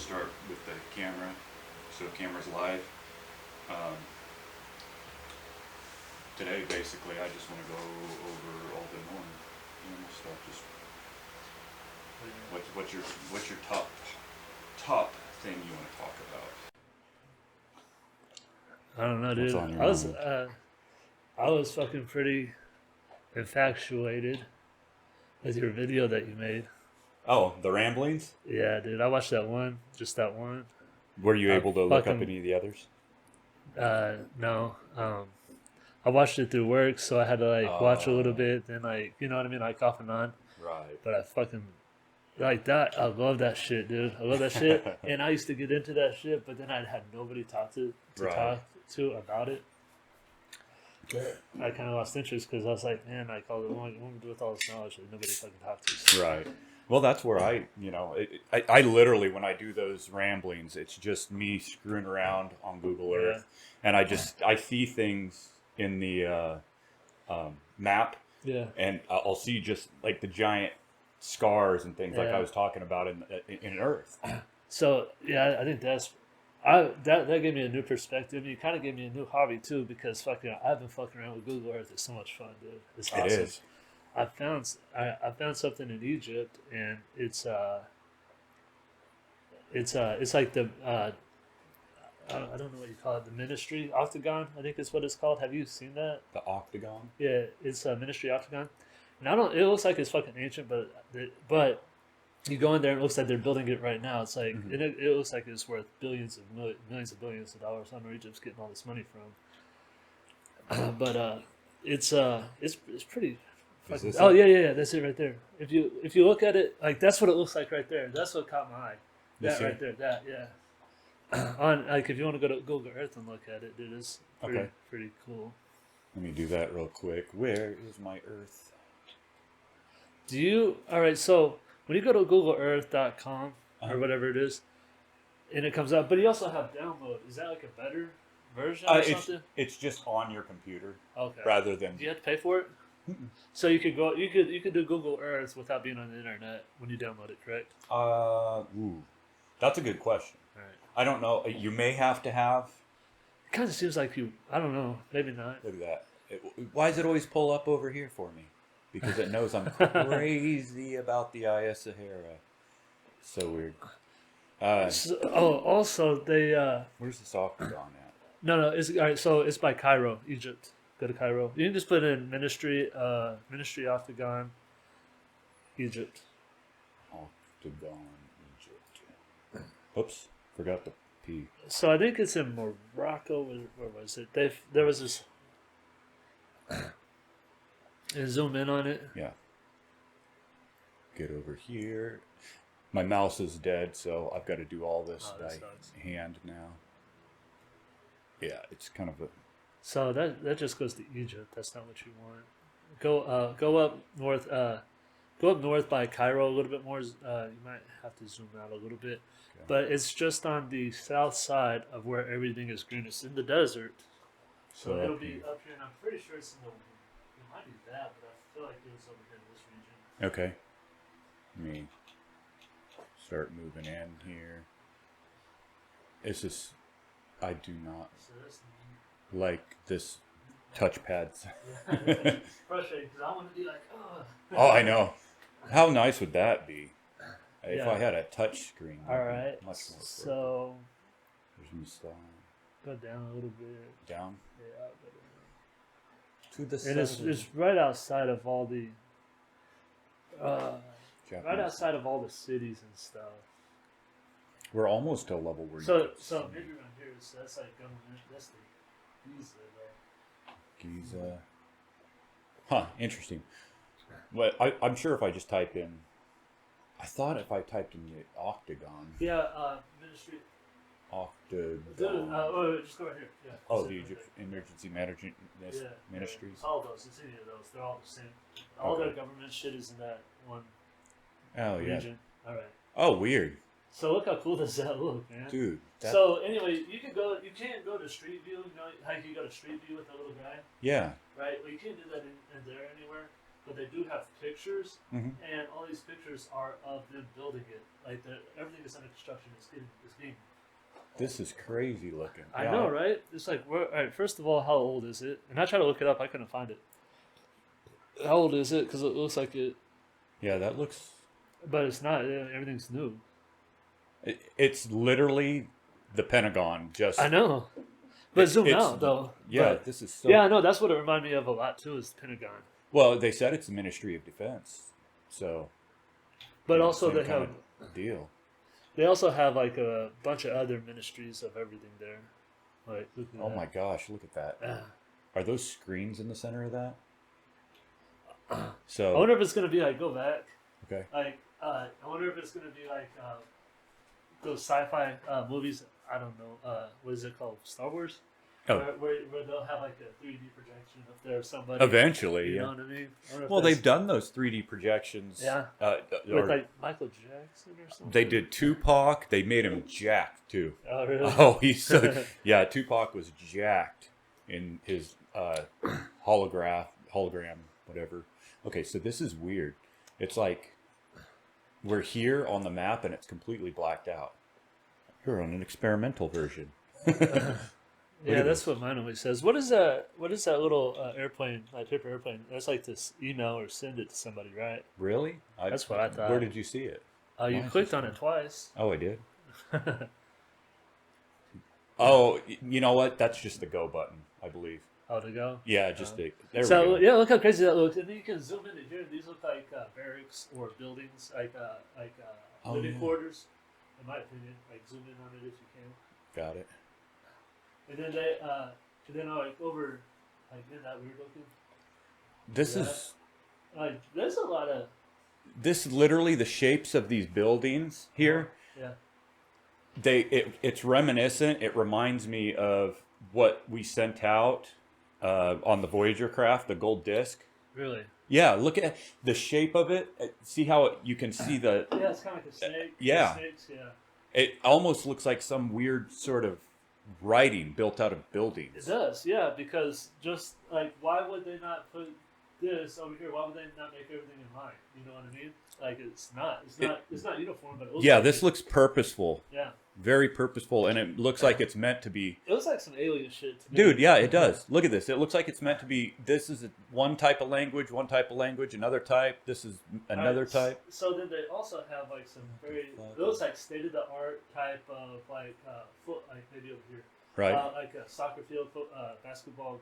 start with the camera, so the camera's live. Um, Today, basically, I just want to go over all the normal stuff. Just what's your top thing you want to talk about? I don't know, dude. What's on your mind? I was fucking pretty infatuated with your video that you made. Oh, the ramblings. Yeah, dude. I watched that one, just that one. Were you I able to look up fucking any of the others? no. I watched it through work, so I had to like watch a little Oh, bit, then like you know what I mean, like off and on. right. But I fucking like that. I love that shit, dude. I love that shit, and I used to get into that shit, but then I had nobody to Right. talk to about it. I kind of lost interest because I was like, man, like, all the what am I do with all this knowledge that nobody fucking talked to? Right. Well, that's where I literally, when I do those ramblings, it's just me screwing around on Google Earth. And I see things in the map, Yeah. and I'll see just like the giant scars and things like I Yeah. was talking about in Earth. So yeah, I think that gave me a new perspective. You kind of gave me a new hobby too because fucking I've been fucking around with Google Earth. It's so much fun, dude. It's awesome. It is. I found something in Egypt, and it's like the I don't know what you call it, the Ministry Octagon, I think is what it's called. Have you seen that? The octagon. Yeah, it's Ministry Octagon. And I don't. It looks like it's fucking ancient, but you go in there and it looks like they're building it right now. It's like Mhm. it looks like it's worth millions of billions of dollars. I don't know where Egypt's getting all this money from. But it's pretty. Is this Oh it? yeah, that's it right there. If you look at it, like that's what it looks like right there. That's what caught my eye. This That here? right there, that yeah. On like if you want to go to Google Earth and look at it, dude, it's Okay. pretty cool. Let me do that real quick. Where is my Earth? Do you all right? So when you go to GoogleEarth.com Uh-huh. or whatever it is, and it comes up, but you also have download. Is that like a better version or something? It's just on your computer Okay. rather than. Do you have to pay for it? Mm-mm. So you could go. You could do Google Earth without being on the internet when you download it, correct? That's a good question. All right. I don't know. You may have to have. It kind of seems like you. I don't know. Maybe not. Look at that. Why does it always pull up over here for me? Because it knows I'm crazy about the Aya Sahara. So weird. Also they. Where's this octagon at? No. It's all right. So it's by Cairo, Egypt. Go to Cairo. You can just put in Ministry Octagon, Egypt. Octagon, Egypt. Oops, forgot the P. So I think it's in Morocco. Where was it? There was this. And zoom in on it. Yeah. Get over here. My mouse is dead, so I've got to do all this Oh, that by sucks. hand now. Yeah, it's kind of a. So that just goes to Egypt. That's not what you want. Go up north. Go up north by Cairo a little bit more. You might have to zoom out a little bit, Okay. but it's just on the south side of where everything is green. It's in the desert, so it'll up be here. up here. And I'm pretty sure it's in the. It might be that, but I feel like it was over here in this region. Okay. Let me start moving in here. It's just, I do not So that's like this touchpad. frustrating because I want to be like, oh. Oh, I know. How nice would that be? If Yeah. I had a touch screen. All it'd be right. Much more. So There's new style. go down a little bit. Down Yeah. to the And it's right outside of all the. Japanese. Right outside of all the cities and stuff. We're almost to a level where So you can see maybe around here, so that's like government. That's the Giza though. Giza. Huh, interesting. But I'm sure if I just type in, I thought if I typed in the octagon, Yeah, ministry. octagon. Just go right here. Yeah. Oh, Sit the right Egypt there. Emergency Management Yeah, Ministries. It's all those. It's any of those. They're all the same. All Okay. their government shit is in that one Oh yeah. region. All right. Oh, weird, So look how cool does that look, man. dude. That, So anyway, you can go. You can't go to Street View. You know how you go to Street View with the little guy, yeah. right? Well, you can't do that in there anywhere. but they do have pictures, Mhm. and all these pictures are of them building it. Like everything is under construction. Is being. This is crazy looking. I Yeah, know, right? It's like, all right. First of all, how old is it? And I tried to look it up. I couldn't find it. How old is it? Because it looks like it, Yeah, that looks. but it's not. Everything's new. It's literally the Pentagon. Just I know, but zoom it's- out though. yeah, But, this is so. yeah, I know. That's what it reminded me of a lot too. Is the Pentagon. Well, they said it's the Ministry of Defense, so. But yeah, also same they kind have. of deal. They also have like a bunch of other ministries of everything there. Like, look at Oh that. my gosh, look at that. Yeah. Are those screens in the center of that? I So wonder if it's gonna be like go back. okay. Like I wonder if it's gonna be like those sci-fi movies. I don't know. What is it called? Star Wars. Oh. Where they'll have like a 3D projection up there of somebody. Eventually, You yeah. know what I mean? I wonder if Well, that's- they've done those 3D projections. Yeah. Or with like Michael Jackson or something. they did Tupac. They made him jacked too. Oh really? Oh, he's so yeah. Tupac was jacked in his hologram, whatever. Okay, so this is weird. It's like we're here on the map and it's completely blacked out. You're on an experimental version. Yeah, at that's what mine always says. What is that? What is that little airplane, like paper airplane? That's like this email or send it to somebody, right? Really? That's what I thought. Where did you see it? You Nice, clicked that's on it twice. Oh, I did. Oh, you know what? That's just the go button, I believe. How to go? Yeah, just the. There So we go. yeah, look how crazy that looks, and then you can zoom into here. These look like barracks or buildings, like Oh, living yeah. quarters. In my opinion, like zoom in on it if you can. Got it. And then they, like over, like isn't that weird looking? This Yeah. is. Like there's a lot of This literally the shapes of these buildings here. yeah. It's reminiscent. It reminds me of what we sent out on the Voyager craft, the gold disc. Really? Yeah, look at the shape of it. See how you can see the. Yeah, it's kind of like a snake. Yeah. Snakes, yeah. It almost looks like some weird sort of writing built out of It buildings. does, yeah, because just like why would they not put this over here? Why would they not make everything in line? You know what I mean? Like it's not uniform, but it looks Yeah, like this it. looks purposeful, Yeah, very purposeful, and it looks like it's meant to be. it looks like some alien shit to me. Dude, yeah, it does. Look at this. It looks like it's meant to be. This is one type of language, another type. This is another Alright, type. So then they also have like some very it looks like state of the art type of like foot like maybe over here Right. like a soccer field, basketball.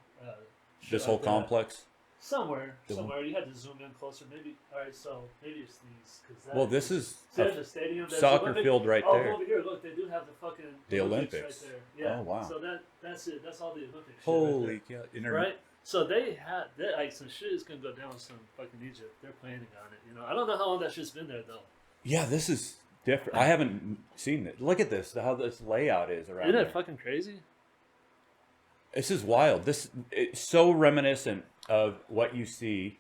Shit This like whole that. complex. Somewhere The one- you had to zoom in closer. Maybe all right. So maybe it's these. Cause Well, this is see, a there's a stadium. There's soccer Olympic- field right oh, there. over here, look, they do have the fucking The Olympics. right there. Yeah. Oh, wow. So that's it. That's all the Olympic shit Holy cow! right there. Right. So they had like some shit is gonna go down with some fucking Egypt. They're planning on it. You know, I don't know how long that shit's been there though. Yeah, this is different. I haven't seen it. Look at this. How this layout is around. Isn't there. that fucking crazy? This is wild. It's so reminiscent of what you see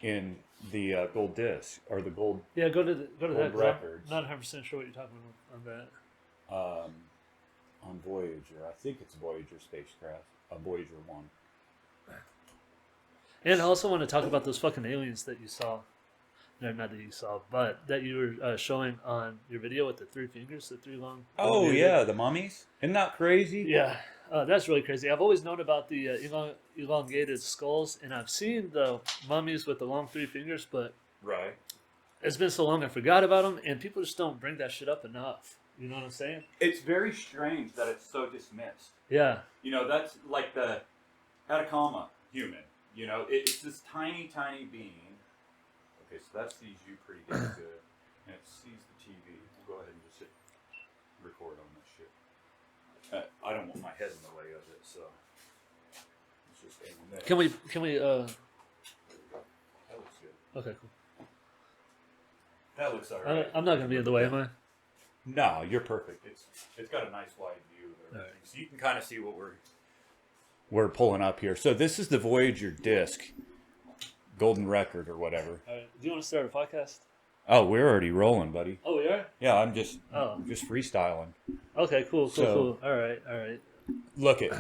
in the gold disc or the gold Yeah, go to that. 'cause I'm records. not 100% sure what you're talking about on that. on Voyager. I think it's Voyager spacecraft. Voyager 1. And I also want to talk about those fucking aliens that you saw. No, not that you saw, but that you were showing on your video with the three fingers, the three long. Oh yeah, the mummies. Isn't that crazy? Yeah, that's really crazy. I've always known about the elongated skulls, and I've seen the mummies with the long three fingers, but Right. it's been so long I forgot about them, and people just don't bring that shit up enough. You know what I'm saying? It's very strange that it's so dismissed. Yeah. You know, that's like the Atacama human. You know, it's this tiny, tiny being. Okay, so that sees you pretty damn good. And it sees the TV. We'll go ahead and just hit record on this shit. I don't want my head in the way of it, so let's just aim on that. Can we? There we go. That looks good. Okay, cool. That looks alright. I'm not gonna be in the way, am I? No, you're perfect. It's got a nice wide view of everything, Alright. so you can kind of see what we're pulling up here. So this is the Voyager disc, golden record or whatever. All right. Do you want to start a podcast? Oh, we're already rolling, buddy. Oh, we are. Yeah, I'm just freestyling. Okay, cool. So- All right. Look it.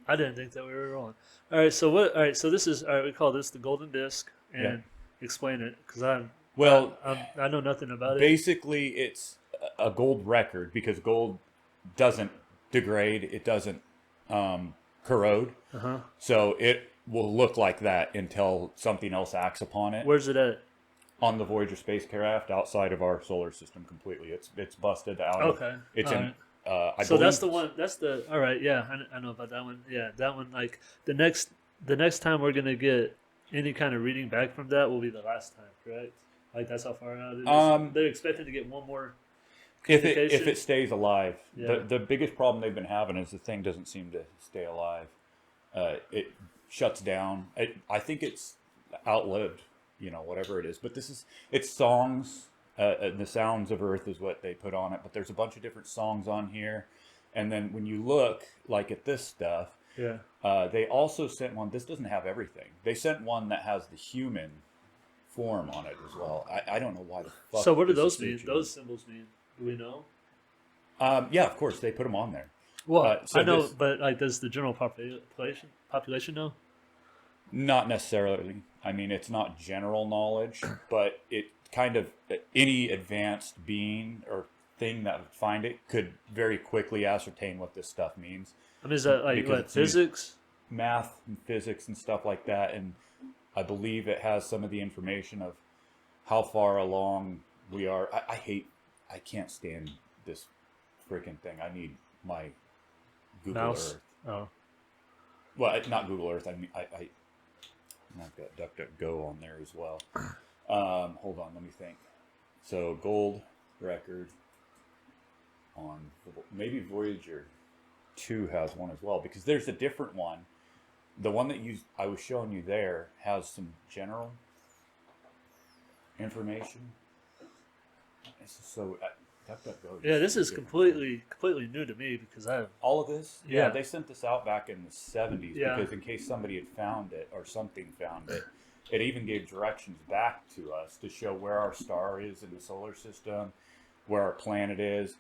I didn't think that we were rolling. All right, so what? All right, so this is all right. We call this the golden disc, and explain it because I know nothing about it. basically, it's a gold record because gold doesn't degrade, it doesn't corrode, Uh-huh. so it will look like that until something else acts upon it. Where's it at? On the Voyager spacecraft outside of our solar system completely. It's busted out. Okay. It's All in. right. I So believe that's the one. That's the. All right. Yeah, I know about that one. Yeah, that one. Like the next time we're gonna get any kind of reading back from that will be the last time, correct? Like that's how far out it is. They're expecting to get one more if communication. it stays alive. Yeah. The biggest problem they've been having is the thing doesn't seem to stay alive. It shuts down. I think it's outlived, whatever it is. But it's songs. The Sounds of Earth is what they put on it. But there's a bunch of different songs on here. And then when you look like at this stuff, Yeah. they also sent one. This doesn't have everything. They sent one that has the human form on it as well. I don't know why the fuck. So what do this those is mean? featured. Those symbols mean? Do we know? Yeah, of course they put them on there. Well, so I know, this- but like, does the general population know? Not necessarily. I mean, it's not general knowledge, but it kind of any advanced being or thing that would find it could very quickly ascertain what this stuff means. I mean, is that like Because what it's used- physics? Math and physics and stuff like that, and I believe it has some of the information of how far along we are. I can't stand this freaking thing. I need my Google Mouse. Earth. Oh, Well, not Google Earth. I mean, I've got DuckDuckGo on there as well. Hold on, let me think. So gold record on maybe Voyager 2 has one as well, because there's a different one. The one that I was showing you there has some general information. So DuckDuckGo. yeah. This is completely new to me because All of this? Yeah. They sent this out back in the 70s Yeah. because in case somebody had found it or something found it, it even gave directions back to us to show where our star is in the solar system, where our planet is.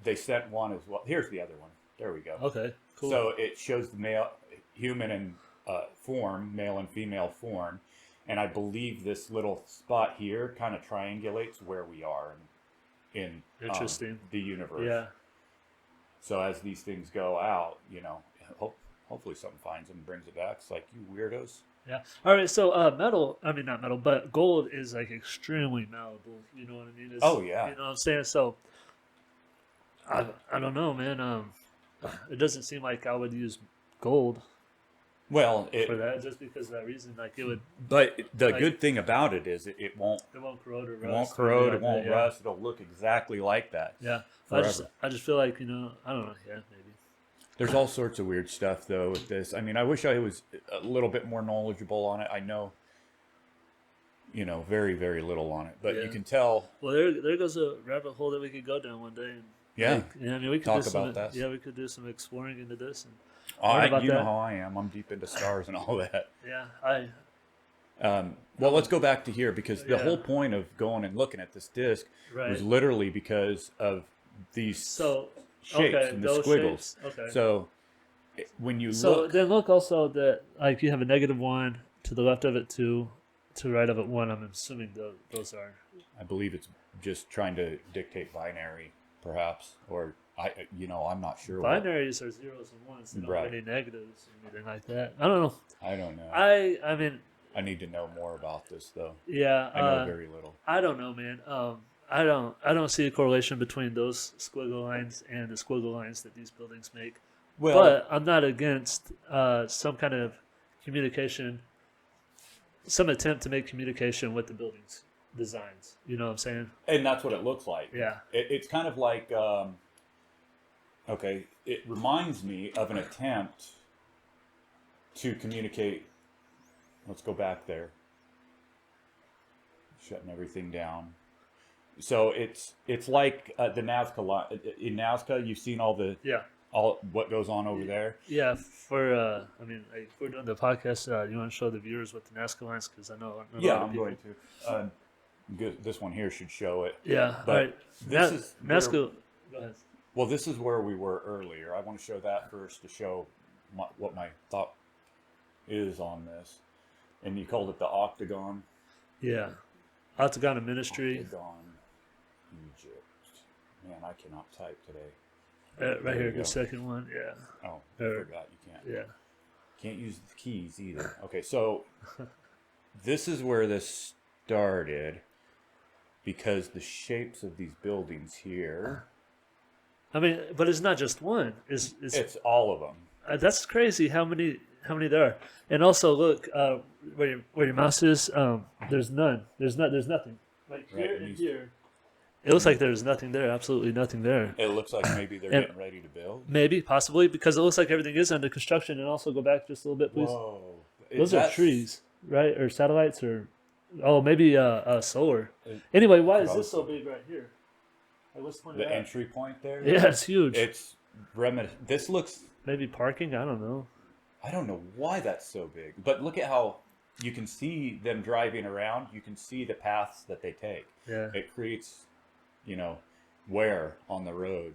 They sent one as well. Here's the other one. There we go. okay, cool. So it shows the human and form, male and female form. And I believe this little spot here kind of triangulates where we are in Interesting. the universe. Yeah. So as these things go out, hopefully something finds them and brings it back. It's like, you weirdos. Yeah. All right. So metal. I mean, not metal, but gold is like extremely malleable. You know what I mean? Oh, yeah. You know what I'm saying? So I don't know, man. It doesn't seem like I would use gold Well, for that, just because of that reason. Like it would. but the like- good thing about it is it won't It won't corrode or rust. it won't corrode, it won't yeah. rust. It'll look exactly like that. Yeah. Forever. I just feel like, I don't know. Yeah, maybe. There's all sorts of weird stuff though with this. I mean, I wish I was a little bit more knowledgeable on it. I know, very, very little on it, but Yeah. you can tell. Well, there goes a rabbit hole that we could go down one day. And, Yeah. like, I mean, we could Talk do some, about that. Yeah, we could do some exploring into this. And You know that. how I am. I'm deep into stars and all that. yeah, Well, let's go back to here because the Yeah. whole point of going and looking at this disc Right. was literally because of these So shapes okay, and the those squiggles. shapes, okay. So when you So look, then look also that like you have a -1 to the left of it, 2 to the right of it, 1. I'm assuming those are. I believe it's just trying to dictate binary, perhaps, or I'm not sure. Binaries are 0s and 1s. They don't Right. have any negatives or anything like that. I don't know. I don't know. I mean, I need to know more about this, though. yeah. I know very little. I don't know, man. I don't see a correlation between those squiggle lines and the squiggle lines that these buildings make. Well, But I'm not against some kind of communication, some attempt to make communication with the buildings designs. You know what I'm saying? and that's what it looks like. Yeah. It's kind of like, okay, it reminds me of an attempt to communicate. Let's go back there. Shutting everything down. So it's like the Nazca line. In Nazca, you've seen all what goes on over there. Yeah. For I mean, like, if we're doing the podcast, you want to show the viewers what the Nazca lines? Because I know. a Yeah, lot of I'm people- going to. This one here should show it. Yeah. But all right. this is Nazca. Go ahead. Well, this is where we were earlier. I want to show that first to show what my thought is on this. And you called it the octagon. Yeah. Octagon Ministry. Octagon, Egypt. Man, I cannot type today. Right There here, you the go. second one. Yeah. Oh, I forgot you can't. Yeah. Can't use the keys either. Okay, so this is where this started because the shapes of these buildings here. I mean, but it's not just one. It's all of them. That's crazy how many there are. And also look where your mouse is. There's none. There's nothing. Like here Right, and here. It looks like there's nothing there. Absolutely nothing there. It looks like maybe they're getting ready to build. Maybe, possibly, because it looks like everything is under construction. And also go back just a little bit, please. Whoa. Those are trees, right? Or satellites, or maybe solar. Anyway, why is this so big right here? Like, what's the point of The that? entry point there? Yeah, it's huge. It's this looks... Maybe parking? I don't know. I don't know why that's so big. But look at how you can see them driving around. You can see the paths that they take. Yeah. It creates, wear on the road.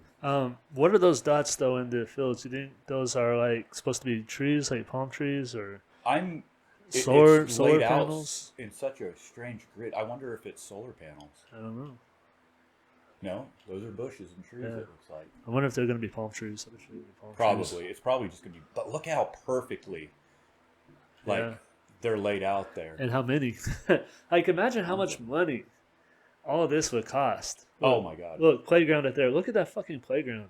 What are those dots though in the fields? You think those are like supposed to be trees, like palm trees, or solar laid panels? Out in such a strange grid. I wonder if it's solar panels. I don't know. No, those are bushes and trees. Yeah. It looks like. I wonder if they're going to be palm trees. Probably. It's probably just going to be. But look how perfectly, they're laid out there. And how many? Like, imagine how much money all this would cost. Look, oh my God! Look, playground right there. Look at that fucking playground,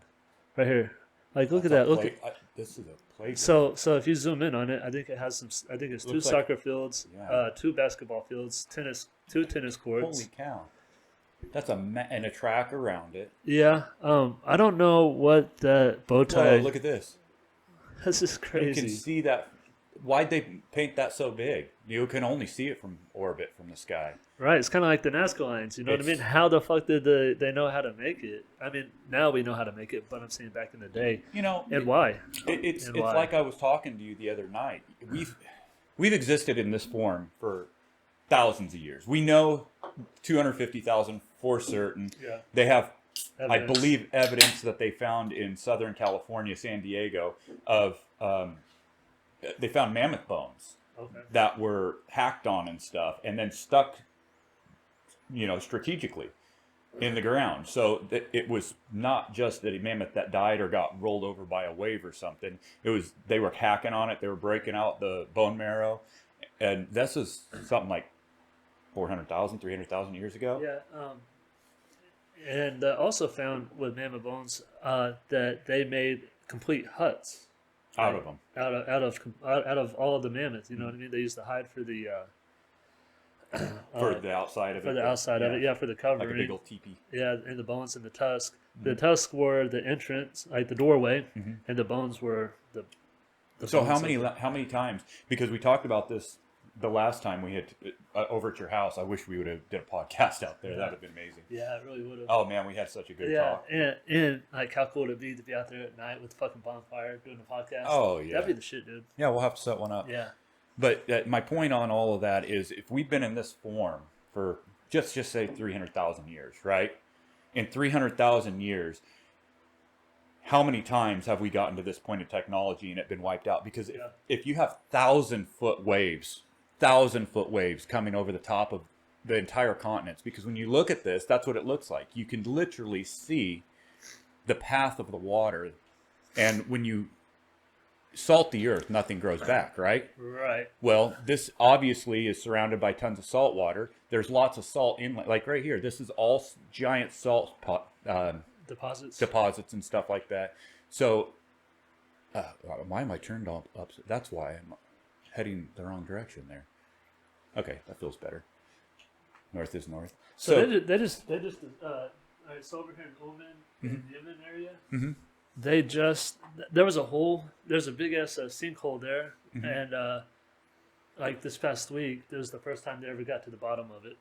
right here. Like, look at that. Look at. This is a playground. So if you zoom in on it, I think it has some. I think it's two soccer fields, 2 basketball fields, two tennis courts. Holy cow! That's and a track around it. Yeah. I don't know what that bow tie. Whoa, look at this. This is crazy. You can see that. Why'd they paint that so big? You can only see it from orbit, from the sky. Right. It's kind of like the Nazca lines. You know what I mean? How the fuck did they know how to make it? I mean, now we know how to make it, but I'm saying back in the day. And why? It's like I was talking to you the other night. We've existed in this form for thousands of years. We know 250,000 for certain. Yeah. They have, Evidence. I believe, evidence that they found in Southern California, San Diego, of they found mammoth bones that were hacked on and stuff, and then stuck, strategically in the ground. So that it was not just that a mammoth that died or got rolled over by a wave or something. It was they were hacking on it. They were breaking out the bone marrow, and this is something like 400,000, 300,000 years ago. Yeah. And also found with mammoth bones that they made complete huts out of them. Out of all of the mammoths. You know what I mean? They used the hide for the for the outside of it. For the outside of it, yeah, for the covering. Like a big old teepee. Yeah, and the bones and the tusk. Mm-hmm. The tusks were the entrance, like the doorway, and the bones were the so how many times? Because we talked about this the last time we had over at your house. I wish we would have did a podcast out there. That would have been amazing. Yeah, it really would have. Oh man, we had such a good talk. And like how cool it'd be to be out there at night with the fucking bonfire doing a podcast. Oh yeah, that'd be the shit, dude. Yeah, we'll have to set one up. Yeah. But my point on all of that is, if we've been in this form for just say 300,000 years, right? In 300,000 years, how many times have we gotten to this point of technology and it been wiped out? Because if you have 1,000-foot waves coming over the top of the entire continents, because when you look at this, that's what it looks like. You can literally see the path of the water, and when you salt the earth, nothing grows back, right? Right. Well, this obviously is surrounded by tons of salt water. There's lots of salt inlet, like right here. This is all giant salt deposits and stuff like that. So, why am I turned up? That's why I'm heading the wrong direction there. Okay, that feels better. North is north. So they just all right, so over here in Oman, in the Yemen area, there's a big ass sinkhole there, and like this past week, it was the first time they ever got to the bottom of it.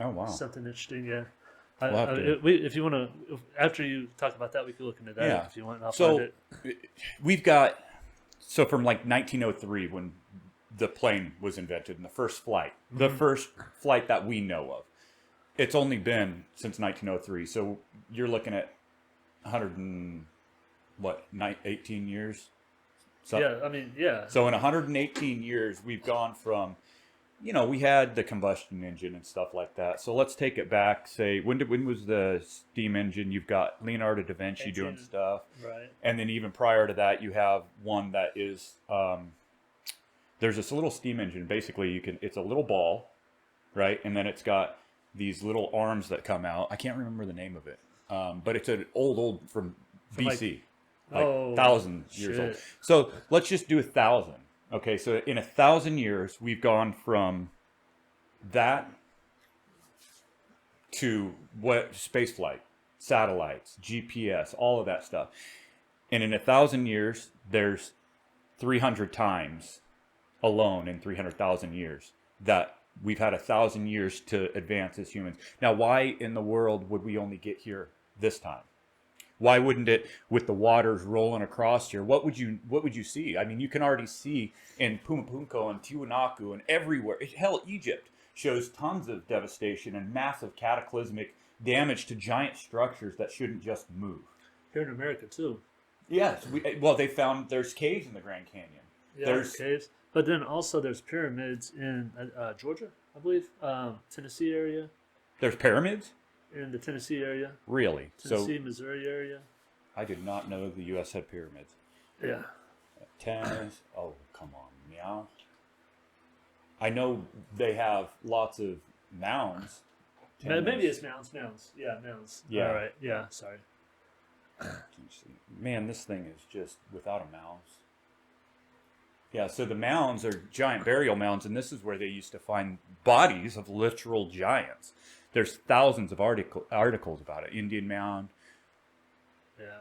Oh wow! Something interesting, yeah. If you want to, after you talk about that, we could look into that if you want. I'll find it. We've got from like 1903 when the plane was invented and the first flight that we know of. It's only been since 1903, so you're looking at 18 years. Yeah, I mean, yeah. So in 118 years, we've gone from we had the combustion engine and stuff like that. So let's take it back. Say, when was the steam engine? You've got Leonardo da Vinci doing stuff, right? And then even prior to that, you have one that is there's this little steam engine. Basically, it's a little ball, right? And then it's got these little arms that come out. I can't remember the name of it, but it's an old from BC, like 1,000 years old. So let's just do 1,000. Okay, so in 1,000 years, we've gone from that to what space flight, satellites, GPS, all of that stuff. And in 1,000 years, there's 300 times alone in 300,000 years that we've had 1,000 years to advance as humans. Now, why in the world would we only get here this time? Why wouldn't it, with the waters rolling across here, what would you see? I mean, you can already see in Pumapunko and Tiwanaku and everywhere. Hell, Egypt shows tons of devastation and massive cataclysmic damage to giant structures that shouldn't just move. Here in America, too. Yes. They found there's caves in the Grand Canyon. Yeah, there's caves. But then also there's pyramids in Georgia, I believe, Tennessee area. There's pyramids? In the Tennessee area. Really? Tennessee, Missouri area. I did not know the U.S. had pyramids. Yeah. Tennis. Oh, come on, meow. I know they have lots of mounds. Maybe it's mounds. Yeah, mounds. Yeah. All right. Yeah, sorry. Man, this thing is just without a mouse. Yeah, so the mounds are giant burial mounds, and this is where they used to find bodies of literal giants. There's thousands of articles about it. Indian Mound,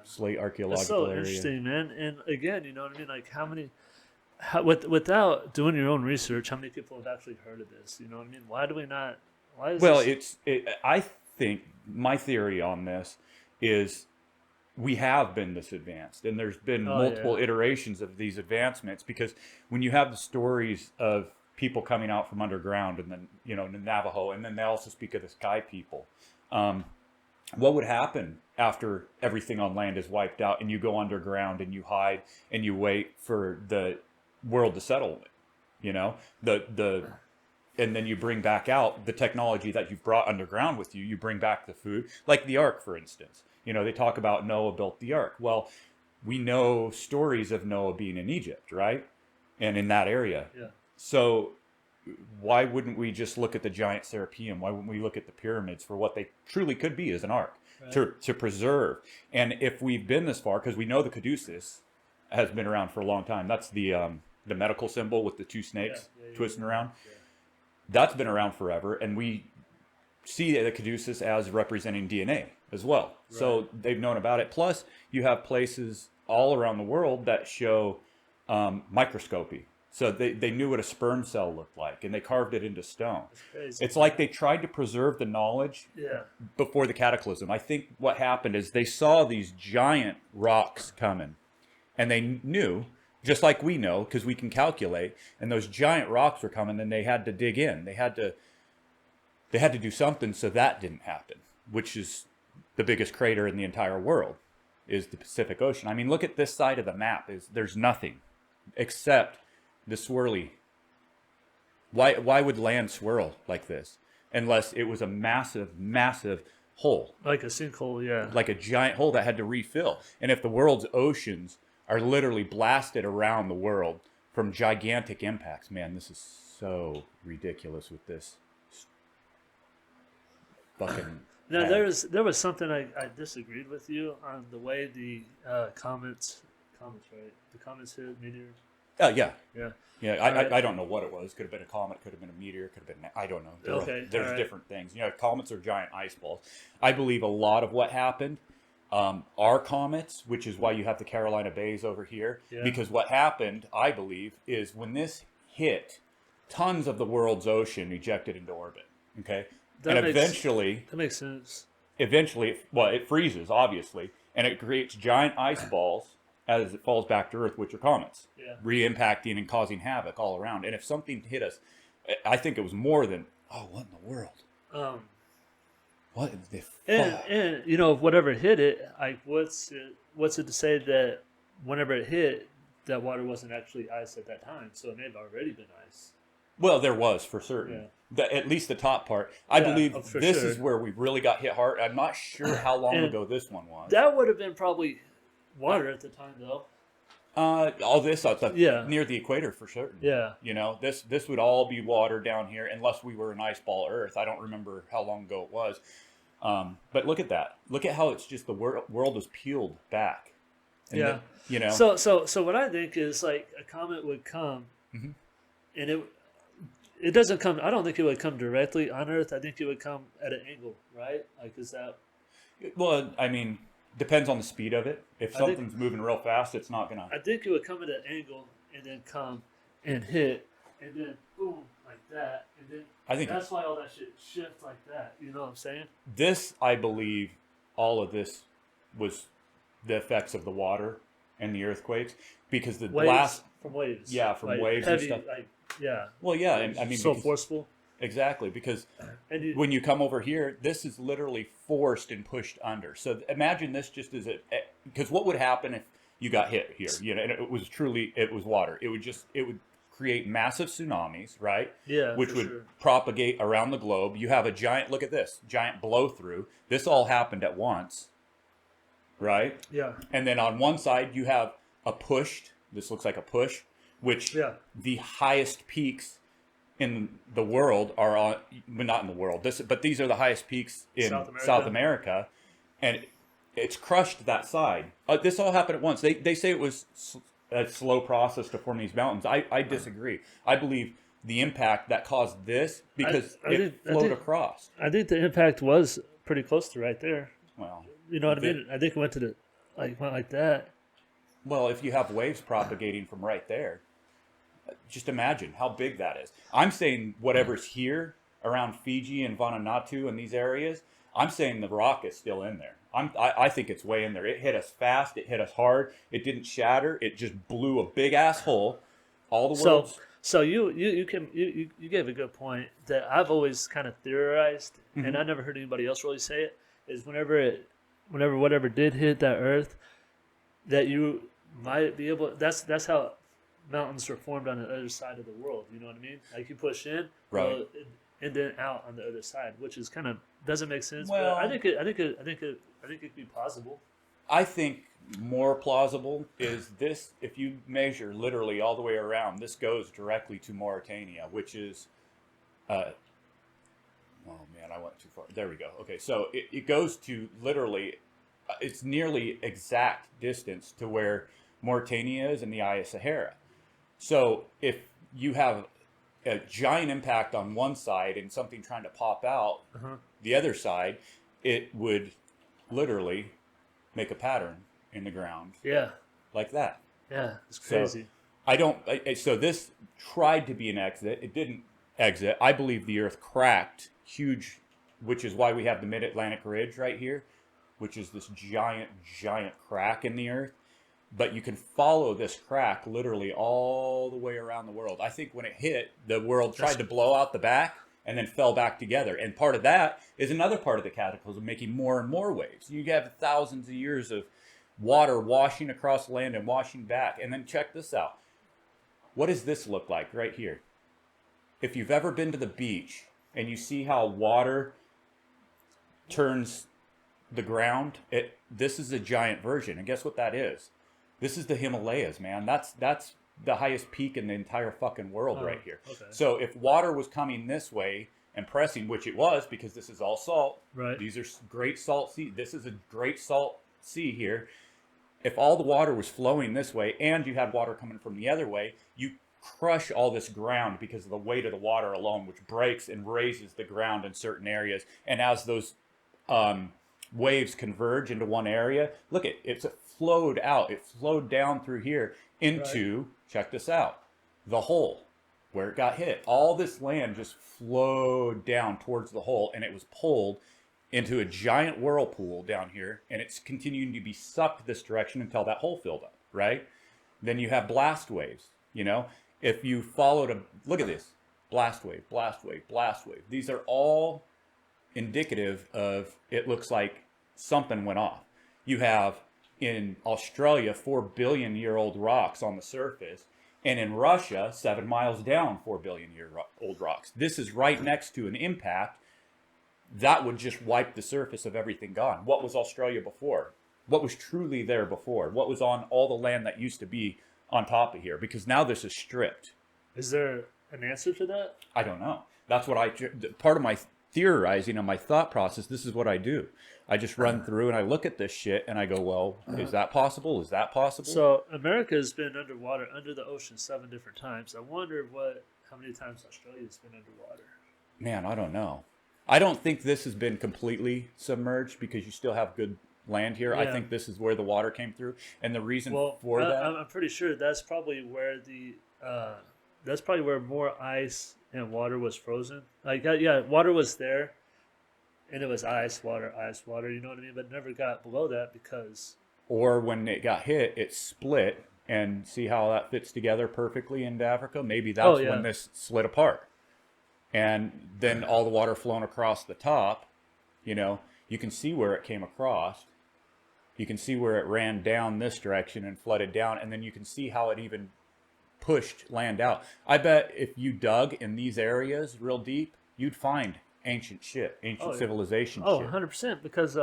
Slate Archaeological Area. That's so interesting, man. And again, you know what I mean? Like without doing your own research, how many people have actually heard of this? You know what I mean? Why do we not? Why is I think my theory on this is we have been this advanced, and there's been multiple iterations of these advancements, because when you have the stories of people coming out from underground, and then, the Navajo, and then they also speak of the sky people. What would happen after everything on land is wiped out and you go underground and you hide and you wait for the world to settle it? And then you bring back out the technology that you've brought underground with you. You bring back the food, like the Ark, for instance. They talk about Noah built the Ark. Well, we know stories of Noah being in Egypt, right? And in that area. Yeah. So why wouldn't we just look at the giant Serapeum? Why wouldn't we look at the pyramids for what they truly could be as an ark, to preserve? And if we've been this far, because we know the caduceus has been around for a long time. That's the medical symbol with the two snakes twisting around. Yeah. That's been around forever, and we see the caduceus as representing DNA as well. Right. So they've known about it. Plus, you have places all around the world that show microscopy. So they knew what a sperm cell looked like, and they carved it into stone. That's crazy. It's like they tried to preserve the knowledge before the cataclysm. I think what happened is they saw these giant rocks coming, and they knew, just like we know, because we can calculate, and those giant rocks were coming, and they had to dig in. They had to do something so that didn't happen, which is the biggest crater in the entire world, is the Pacific Ocean. I mean, look at this side of the map. There's nothing except the swirly. Why would land swirl like this unless it was a massive hole, like a sinkhole? Yeah, like a giant hole that had to refill. And if the world's oceans are literally blasted around the world from gigantic impacts, man, this is so ridiculous with this fucking. Now there was something I disagreed with you on, the way the comets, right? The comets hit meteor. Yeah. Right. I don't know what it was. Could have been a comet. Could have been a meteor. Could have been. I don't know. There's different things. Comets are giant ice balls. I believe a lot of what happened are comets, which is why you have the Carolina Bays over here. Yeah. Because what happened, I believe, is when this hit, tons of the world's ocean ejected into orbit. Okay, eventually that makes sense. Eventually, it freezes, obviously, and it creates giant ice balls as it falls back to Earth, which are comets, re-impacting and causing havoc all around. And if something hit us, I think it was more than, what in the world? What in the fuck? And whatever hit it, what's it to say that whenever it hit, that water wasn't actually ice at that time? So it may have already been ice. Well, there was for certain. At least the top part. I believe this is where we really got hit hard. I'm not sure how long ago this one was. That would have been probably water at the time, though. All this near the equator for certain. Yeah. You know, this would all be water down here unless we were an ice ball Earth. I don't remember how long ago it was. But look at that. Look at how it's just the world is peeled back. And yeah. You know. So what I think is like a comet would come, and it doesn't come. I don't think it would come directly on Earth. I think it would come at an angle, right? Like, is that? Well, I mean, depends on the speed of it. If something's moving real fast, it's not gonna. I think it would come at an angle and then come and hit, and then boom, like that, and then. I think that's why all that shit shifts like that. You know what I'm saying? This, I believe, all of this was the effects of the water and the earthquakes, because the blast from waves. Yeah, from like waves heavy, and stuff. Like, yeah. Well, yeah, and I mean, so forceful. Exactly, because when you come over here, this is literally forced and pushed under. So imagine this just as because what would happen if you got hit here? You know, and it was water. It would create massive tsunamis, right? Yeah, which would propagate around the globe. You have a giant. Look at this giant blow through. This all happened at once, right? Yeah. And then on one side you have a pushed. This looks like a push, which the highest peaks in the world are on, well, not in the world, but these are the highest peaks in South America, and it's crushed that side. This all happened at once. They say it was a slow process to form these mountains. I disagree. I believe the impact that caused this, because it flowed across. I think the impact was pretty close to right there. Well, you know what I mean? I think it went went like that. Well, if you have waves propagating from right there, just imagine how big that is. I'm saying whatever's here around Fiji and Vanuatu and these areas, I'm saying the rock is still in there. I think it's way in there. It hit us fast. It hit us hard. It didn't shatter. It just blew a big ass hole. All the world. So you gave a good point that I've always kind of theorized, and I never heard anybody else really say it. Is whenever whatever did hit that Earth, that you might be able. That's how mountains are formed on the other side of the world. You know what I mean? Like you push in, right, and then out on the other side, which is kind of doesn't make sense. Well, but I think it could be possible. I think more plausible is this: if you measure literally all the way around, this goes directly to Mauritania, which is, oh man, I went too far. There we go. Okay, so it goes to literally, it's nearly exact distance to where Mauritania is in the Eye of Sahara. So if you have a giant impact on one side and something trying to pop out the other side, it would literally make a pattern in the ground. Yeah. Like that. Yeah, it's crazy. So this tried to be an exit. It didn't exit. I believe the Earth cracked huge, which is why we have the Mid-Atlantic Ridge right here, which is this giant crack in the Earth. But you can follow this crack literally all the way around the world. I think when it hit, the world tried to blow out the back and then fell back together. And part of that is another part of the cataclysm, making more and more waves. You have thousands of years of water washing across the land and washing back. And then check this out. What does this look like right here? If you've ever been to the beach and you see how water turns the ground, this is a giant version. And guess what that is? This is the Himalayas, man. That's the highest peak in the entire fucking world right here. Okay. So if water was coming this way and pressing, which it was, because this is all salt. Right. These are great salt sea. This is a great salt sea here. If all the water was flowing this way and you had water coming from the other way, you crush all this ground because of the weight of the water alone, which breaks and raises the ground in certain areas. And as those waves converge into one area, look, it's flowed out. It flowed down through here into, check this out, the hole where it got hit. All this land just flowed down towards the hole, and it was pulled into a giant whirlpool down here, and it's continuing to be sucked this direction until that hole filled up, right? Then you have blast waves, you know? If you followed look at this, blast wave, blast wave, blast wave. These are all indicative of, it looks like something went off. You have in Australia 4 billion year old rocks on the surface, And in Russia, 7 miles down, 4 billion year old rocks. This is right next to an impact that would just wipe the surface of everything gone. What was Australia before? What was truly there before? What was on all the land that used to be on top of here? Because now this is stripped. Is there an answer to that? I don't know. That's what part of my theorizing and my thought process, this is what I do. I just run through and I look at this shit and I go, well, is that possible? Is that possible? So America has been underwater, under the ocean 7 different times. I wonder how many times Australia's been underwater. Man, I don't know. I don't think this has been completely submerged because you still have good land here. Yeah. I think this is where the water came through, and the reason for that, I'm pretty sure that's probably where more ice and water was frozen. Like, yeah, water was there, and it was ice, water. You know what I mean? But it never got below that because. Or when it got hit, it split, and see how that fits together perfectly into Africa. Maybe that's when this slid apart. And then all the water flowing across the top, you know, you can see where it came across. You can see where it ran down this direction and flooded down. And then you can see how it even pushed land out. I bet if you dug in these areas real deep, you'd find ancient civilization shit. 100%, because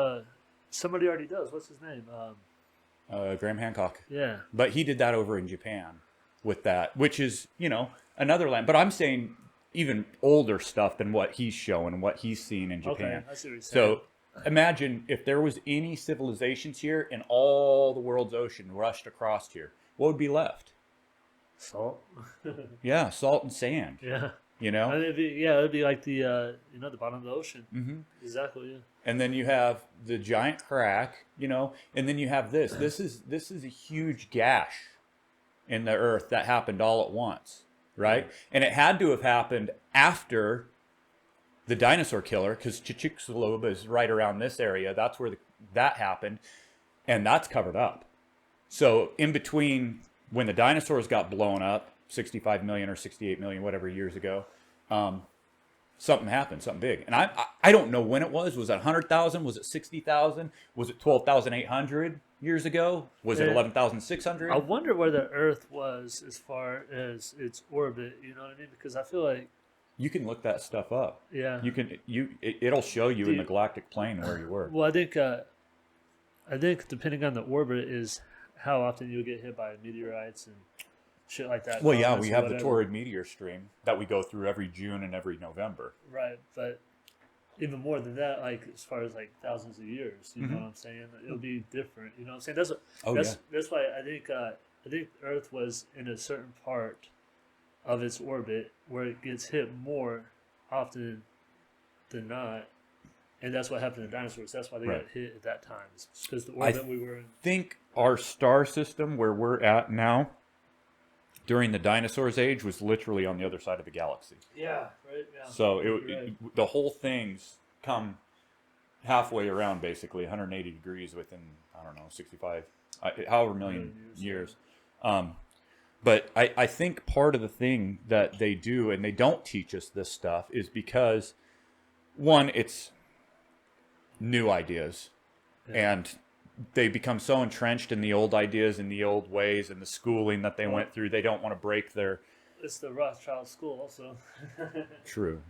somebody already does. What's his name? Graham Hancock. Yeah. But he did that over in Japan with that, which is, you know, another land. But I'm saying even older stuff than what he's showing, what he's seen in Japan. Okay, I see what you're saying. So imagine if there was any civilizations here and all the world's ocean rushed across here, what would be left? Salt. Yeah, salt and sand. Yeah. You know? It'd be like the the bottom of the ocean. Mm-hmm. Exactly. Yeah. And then you have the giant crack, you know, and then you have this. This is a huge gash in the earth that happened all at once. Right? And it had to have happened after the dinosaur killer, because Chicxulub is right around this area. That's where that happened, and that's covered up. So in between when the dinosaurs got blown up, 65 million or 68 million, whatever years ago, something happened, something big. And I don't know when it was. Was it 100,000? Was it 60,000? Was it 12,800 years ago? Was it 11,600? I wonder where the Earth was as far as its orbit. You know what I mean? Because I feel like you can look that stuff up. Yeah. It'll show you in the galactic plane where you were. Well, I think depending on the orbit is how often you'll get hit by meteorites and shit like that. Well, yeah, we have the Taurid meteor stream that we go through every June and every November. Right, but even more than that, like as far as like thousands of years, you know what I'm saying? It'll be different. You know what I'm saying? That's why I think Earth was in a certain part of its orbit where it gets hit more often than not. And that's what happened to dinosaurs. That's why they got hit at that time. Because the orbit we were in. I think our star system where we're at now during the dinosaurs age was literally on the other side of the galaxy. Yeah, right. Yeah. So the whole thing's come halfway around, basically 180 degrees within, I don't know, 65, however million years. But I think part of the thing that they do, and they don't teach us this stuff, is because, one, it's new ideas. Yeah. And they become so entrenched in the old ideas and the old ways and the schooling that they went through, they don't want to break their... It's the Rothschild school also. True.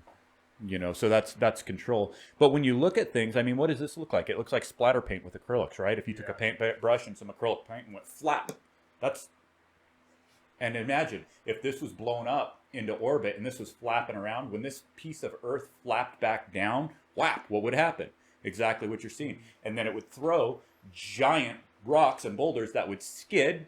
You know, so that's control. But when you look at things, I mean, what does this look like? It looks like splatter paint with acrylics, right? If you took a paintbrush and some acrylic paint and went flap, and imagine if this was blown up into orbit and this was flapping around, when this piece of Earth flapped back down, whap, what would happen? Exactly what you're seeing. And then it would throw giant rocks and boulders that would skid.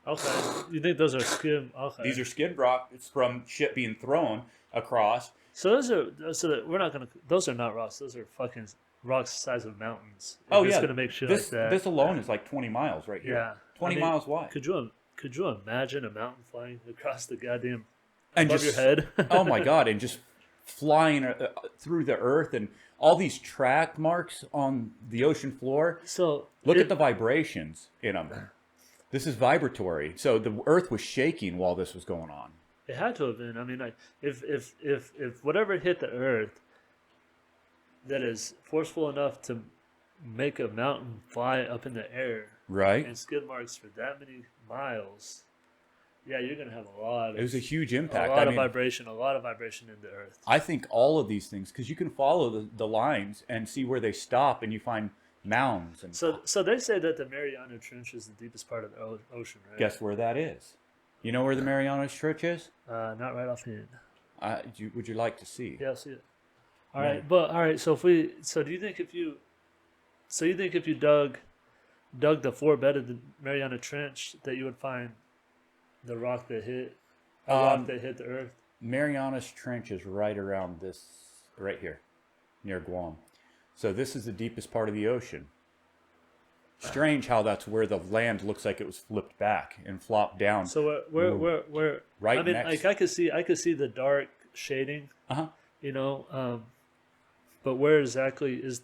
Okay. You think those are skid? Okay. These are skid rocks from shit being thrown across. So those are not rocks. Those are fucking rocks the size of mountains. It's going to make shit like that. This alone is like 20 miles right here. Yeah. 20 miles wide. Could you imagine a mountain flying across the goddamn above your head? Oh my God. And just flying through the earth and all these track marks on the ocean floor. So look at the vibrations in them. This is vibratory. So the earth was shaking while this was going on. It had to have been. I mean, like, if whatever hit the earth that is forceful enough to make a mountain fly up in the air, right, and skid marks for that many miles, yeah, you're gonna have a lot. It was a huge impact. A lot of vibration in the earth. I think all of these things, because you can follow the lines and see where they stop, and you find mounds. And so they say that the Mariana Trench is the deepest part of the ocean, right? guess where that is? You know where the Mariana Trench is? Not right offhand. Would you like to see? Yeah, I'll see it. All right. So do you think if you dug the forebed of the Mariana Trench, that you would find the rock that hit the earth? Mariana's Trench is right around this, right here, near Guam. So this is the deepest part of the ocean. Strange how that's where the land looks like it was flipped back and flopped down. So where right I mean, next. like I could see the dark shading. You know, but where exactly is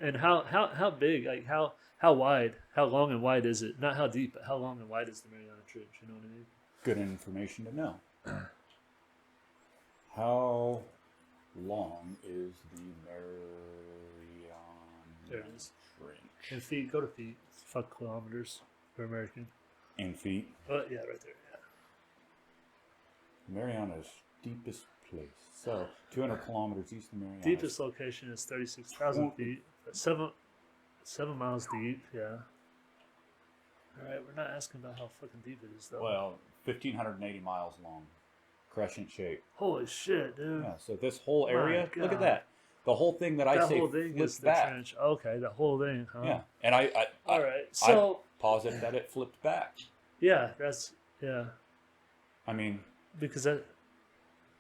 how big, like how wide, how long and wide is it? Not how deep, but how long and wide is the Mariana Trench? You know what I mean? Good information to know. How long is the Mariana There it is. Trench? In feet, go to feet. Fuck kilometers for American. In feet? Yeah, right there. Yeah. Mariana's deepest place. So 200 kilometers east of Mariana. Deepest location is 36,000 feet. 7 miles deep. Yeah. All right, we're not asking about how fucking deep it is though. Well, 1,580 miles long. Crescent shape. Holy shit, dude. Yeah, so this whole area, My look at God. that. The whole thing that I say whole thing is flipped the back. trench. Okay, the whole thing, huh? Yeah, and I All right, so posit that it flipped back. yeah, I mean, because that.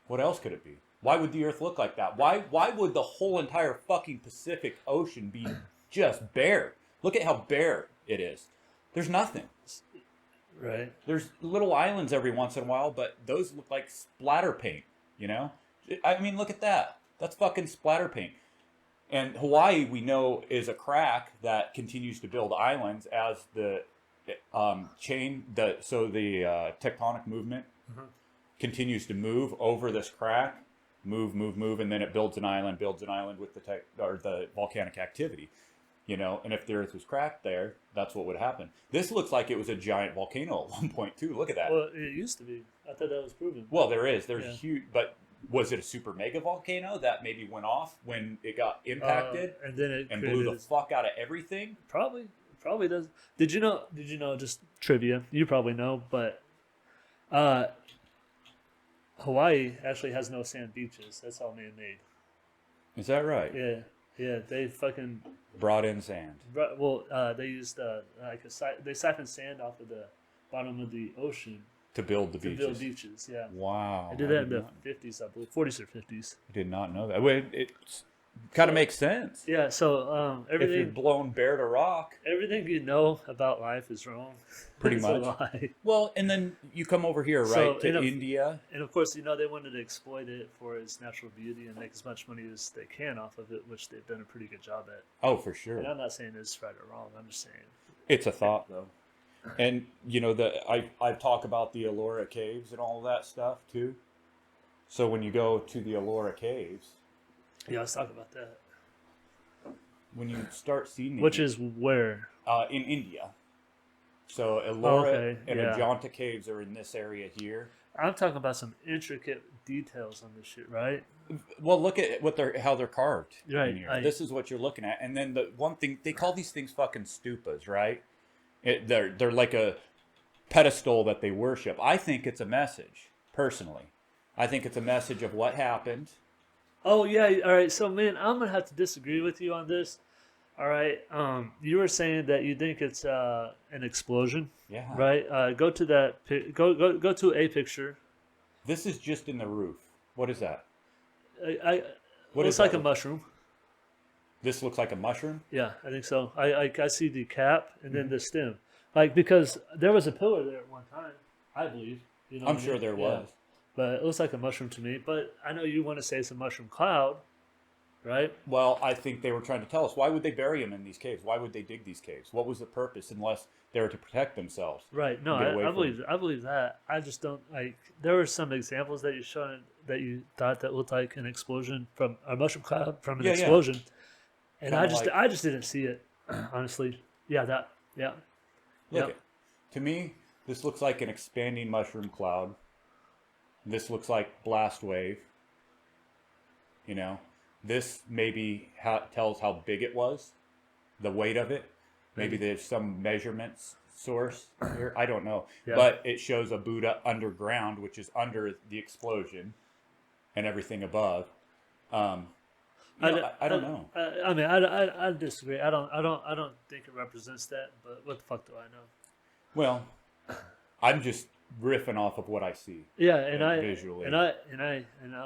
what else could it be? Why would the Earth look like that? Why would the whole entire fucking Pacific Ocean be just bare? Look at how bare it is. There's nothing. Right. There's little islands every once in a while, but those look like splatter paint, you know? I mean, look at that. That's fucking splatter paint. And Hawaii, we know, is a crack that continues to build islands as the tectonic movement continues to move over this crack, move, and then it builds an island with the volcanic activity. You know, and if the Earth was cracked there, that's what would happen. This looks like it was a giant volcano at one point too. Look at that. Well, it used to be. I thought that was proven. Well, there's huge, but was it a super mega volcano that maybe went off when it got impacted and then it blew the fuck out of everything? Probably does. Did you know? Just trivia. You probably know, but Hawaii actually has no sand beaches. That's all man-made. Is that right? Yeah. They fucking brought in sand. Well, they used they siphoned sand off of the bottom of the ocean to build the beaches. To build beaches, yeah. Wow. They did that in the 50s, I believe, 40s or 50s. I did not know that. Well, it kind of makes sense. Yeah. So everything. If you're blown bare to rock, everything you know about life is wrong. Pretty It's much. a lie. Well, and then you come over here, right, to India. And of course, they wanted to exploit it for its natural beauty and make as much money as they can off of it, which they've done a pretty good job at. Oh, for sure. And I'm not saying it's right or wrong. I'm just saying it's a thought, though. And you know I talk about the Ellora Caves and all of that stuff too. So when you go to the Ellora Caves, yeah, let's talk about that. When you start seeing which is where in India. So Ellora and Ajanta Caves are in this area here. I'm talking about some intricate details on this shit, right? Well, look at how they're carved. Right. In here. This is what you're looking at, and then the one thing they call these things fucking stupas, right? They're like a pedestal that they worship. I think it's a message, personally. I think it's a message of what happened. Oh yeah, all right. So man, I'm gonna have to disagree with you on this. All right. You were saying that you think it's an explosion. Yeah. Right. Go to that. Go to a picture. This is just in the roof. What is that? Looks like a mushroom. This looks like a mushroom? Yeah, I think so. I see the cap and then the stem. Like, because there was a pillar there at one time, I believe. You know I'm sure there was. But it looks like a mushroom to me. But I know you want to say it's a mushroom cloud, right? Well, I think they were trying to tell us. Why would they bury them in these caves? Why would they dig these caves? What was the purpose unless they were to protect themselves? Right. No, I believe that. I just don't, like, there were some examples that you showed that you thought that looked like an explosion from a mushroom cloud from an explosion. Yeah. And I just didn't see it, honestly. Yeah, that. Yeah. Look, to me, This looks like an expanding mushroom cloud. This looks like blast wave. You know, this maybe tells how big it was, the weight of it. Maybe there's some measurements source here. I don't know. Yeah. But it shows a Buddha underground, which is under the explosion and everything above. I don't know. I mean, I disagree. I don't think it represents that. But what the fuck do I know? Well, I'm just riffing off of what I see. Yeah, and I visually, and I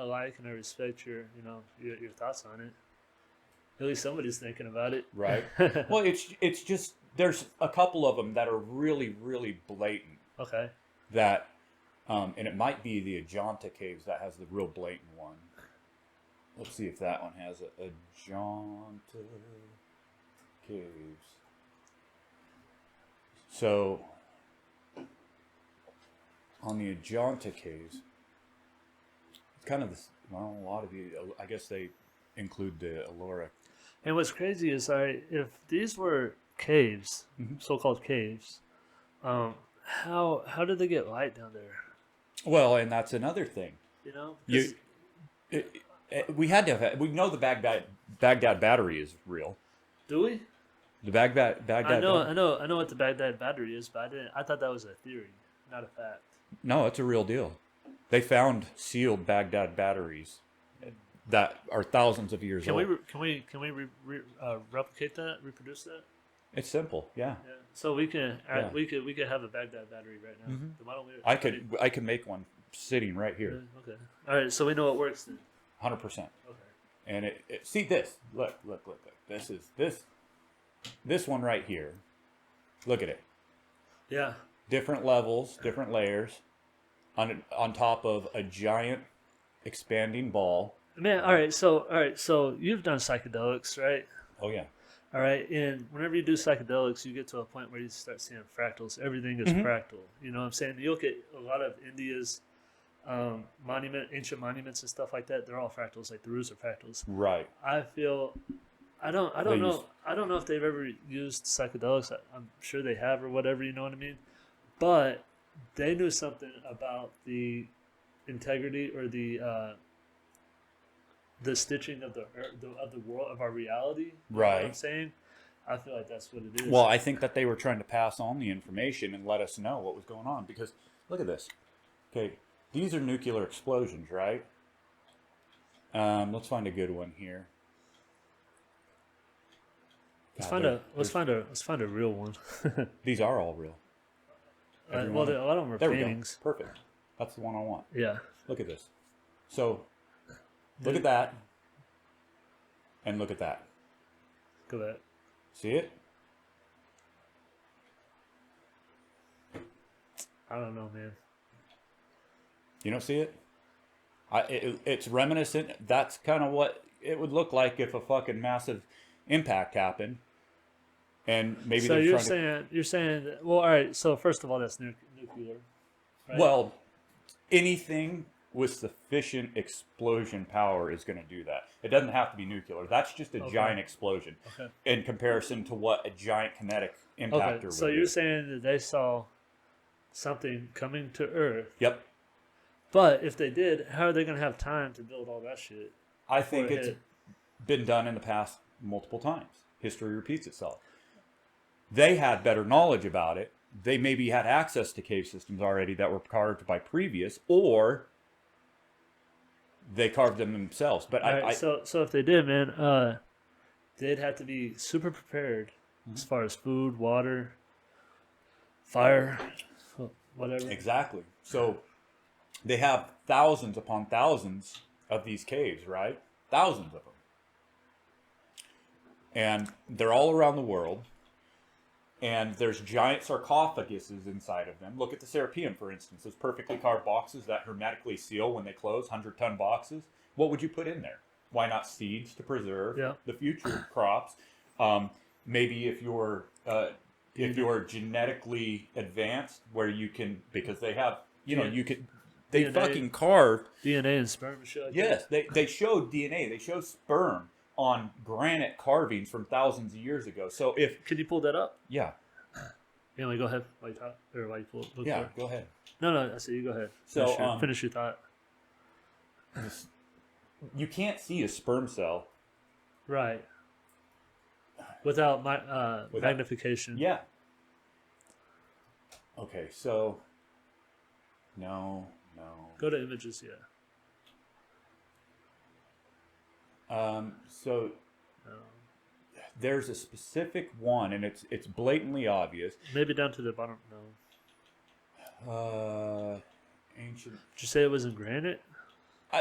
like and I respect your your thoughts on it. At least somebody's thinking about it, right? Well, it's just there's a couple of them that are really blatant. Okay. That, and it might be the Ajanta caves that has the real blatant one. Let's see if that one has a Ajanta caves. So on the Ajanta caves, it's kind of this. Well, a lot of the, I guess they include the Alora. And what's crazy is, if these were caves, so-called caves, how did they get light down there? Well, and that's another thing. You know, we had to have. We know the Baghdad battery is real. Do we? The Baghdad. I know what the Baghdad battery is, but I thought that was a theory, not a fact. No, it's a real deal. They found sealed Baghdad batteries that are thousands of years old. Can we replicate that, reproduce that? It's simple, yeah. So we can we could have a Baghdad battery right now. Why don't we, I could make one sitting right here. Okay. All right. So we know it works then. 100%. Okay. And it see this. Look. This is this one right here. Look at it. Yeah. Different levels, different layers, on top of a giant expanding ball. Man, all right. So you've done psychedelics, right? Oh yeah. All right, and whenever you do psychedelics, you get to a point where you start seeing fractals. Everything is fractal. You know what I'm saying? You look at a lot of India's ancient monuments and stuff like that. They're all fractals. Like the roofs are fractals. Right. I don't know if they've ever used psychedelics. I'm sure they have or whatever. You know what I mean? But they knew something about the integrity or the stitching of the world, of our reality. You know what I'm saying? I feel like that's what it is. Well, I think that they were trying to pass on the information and let us know what was going on, because look at this. Okay, these are nuclear explosions, right? Let's find a good one here. Let's find a real one. These are all real. Well, a lot of them are paintings. We go. Perfect. That's the one I want. Yeah. Look at this. So look at that, and look at that. Look at that. See it? I don't know, man. You don't see it? It's reminiscent. That's kind of what it would look like if a fucking massive impact happened, and maybe. So you're saying that, well, all right. So first of all, that's nuclear. Right? Well, anything with sufficient explosion power is going to do that. It doesn't have to be nuclear. That's just a giant explosion in comparison to what a giant kinetic impactor would so do. You're saying that they saw something coming to Earth. Yep. But if they did, how are they going to have time to build all that shit? I think it's been done in the past multiple times. History repeats itself. They had better knowledge about it. They maybe had access to cave systems already that were carved by previous, or they carved them themselves. But so if they did, man, they'd have to be super prepared as far as food, water, fire, whatever. Exactly. So they have thousands upon thousands of these caves, right? Thousands of them. And they're all around the world. And there's giant sarcophaguses inside of them. Look at the Serapeum, for instance. Those perfectly carved boxes that hermetically seal when they close, 100-ton boxes. What would you put in there? Why not seeds to preserve the future crops? Maybe if you're genetically advanced, where you can, because they have, you could, they DNA, fucking carved DNA and sperm and shit. Yes, they showed DNA. They showed sperm on granite carvings from thousands of years ago. So if could you pull that up? Yeah. Anyway, go ahead. While you talk, or while you look Yeah, for it. go ahead. No, I see you. Go ahead. So, Finish your thought. You can't see a sperm cell. Right. Without magnification. Yeah. Okay, so no. Go to images, yeah. So No. there's a specific one, and it's blatantly obvious. Maybe down to the bottom. No. Ancient. Did you say it was in granite?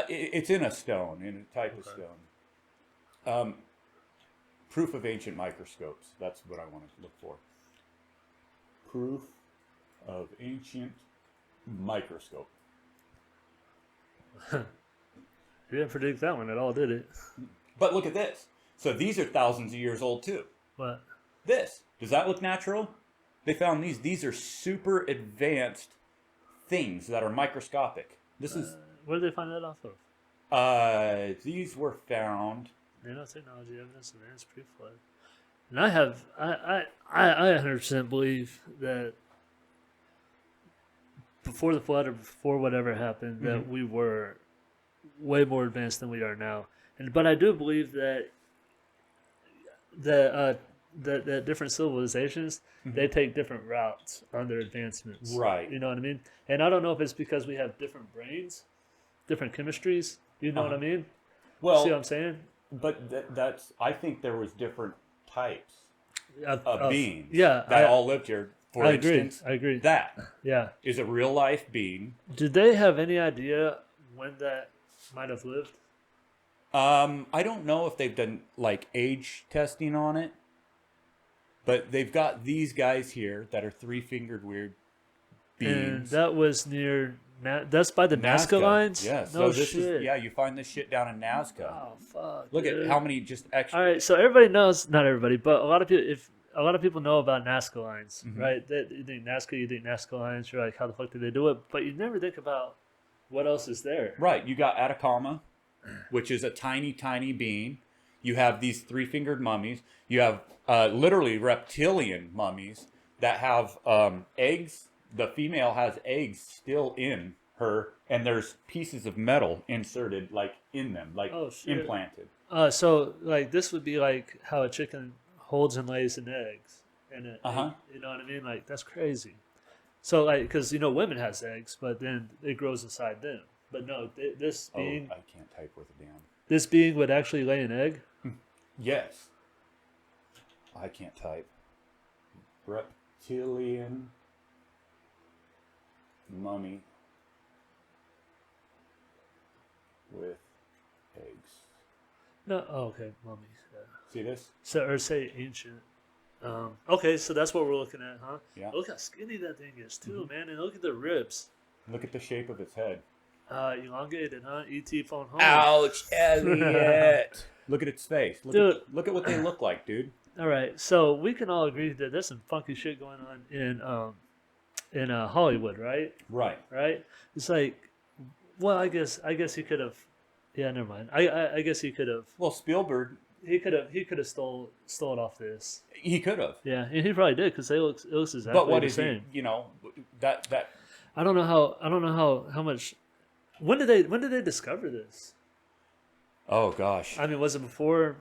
It's in a stone, in a type of stone. Proof of ancient microscopes. That's what I want to look for. Proof of ancient microscope. You didn't predict that one at all, did it? But look at this. So these are thousands of years old too. What? This. Does that look natural? They found these. These are super advanced things that are microscopic. This is. Where did they find that off of? These were found. Nanotechnology evidence of advanced pre-flood. And I 100% believe that before the flood or before whatever happened, that we were way more advanced than we are now. But I do believe that different civilizations, they take different routes on their advancements. Right. You know what I mean? And I don't know if it's because we have different brains, different chemistries. You know what I mean? Well, see what I'm saying? But that's. I think there was different types of beings. Yeah, that all lived here. For instance, I agree. That yeah is a real life being. Did they have any idea when that might have lived? I don't know if they've done like age testing on it, but they've got these guys here that are three-fingered weird beings. And that was near. That's by the Nazca lines. Yeah. No So this shit. is you find this shit down in Nazca. Oh fuck. Look dude. at how many just extra. All right, so everybody knows, not everybody, but a lot of people. If a lot of people know about Nazca lines, right? You think Nazca lines. You're like, how the fuck did they do it? But you never think about what else is there. Right. You got Atacama, which is a tiny, tiny being. You have these three-fingered mummies. You have literally reptilian mummies that have eggs. The female has eggs still in her, and there's pieces of metal inserted like in them, like implanted. So like this would be like how a chicken holds and lays an eggs, and you know what I mean? Like that's crazy. So like because women has eggs, but then it grows inside them. But no, this being. I can't type with it down. This being would actually lay an egg. Yes. I can't type. Reptilian mummy with eggs. No, okay, mummies. Yeah. See this? So or say ancient. Okay, so that's what we're looking at, huh? Yeah. Look how skinny that thing is too, man, and look at the ribs. Look at the shape of its head. Elongated, huh? E.T. phone home. Ouch, Elliot. Look at its face. Look at what they look like, dude. All right, so we can all agree that there's some funky shit going on in Hollywood, right? Right. Right. It's like, well, I guess he could have. Yeah, never mind. I guess he could have. Well, Spielberg. He could have stole it off this. He could have. Yeah, and he probably did because it looks exactly but what the is same. he? That. I don't know how much. When did they discover this? Oh gosh. I mean, was it before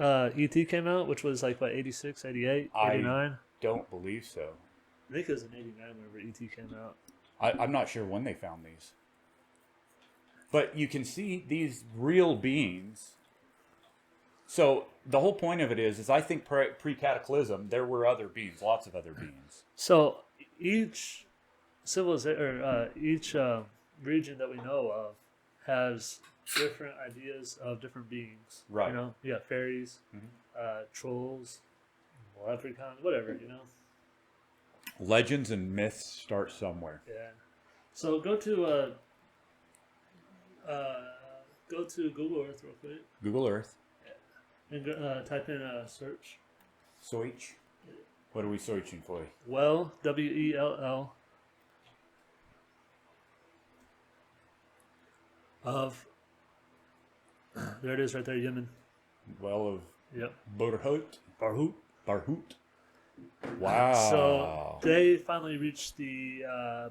E.T. came out, which was like what 86, 88, 89? I don't believe so. I think it was in 89 whenever E.T. came out. I'm not sure when they found these. But you can see these real beings. So the whole point of it is I think pre-cataclysm there were other beings, lots of other beings. So each civilization or each region that we know of has different ideas of different beings. Right. You got fairies, trolls, leprechauns, whatever. Legends and myths start somewhere. Yeah. So go to Google Earth real quick. Google Earth. And type in search. Search. What are we searching for? Well, Well. Of. There it is, right there, Yemen. Well of. Yep. Barhut. Wow. So they finally reached the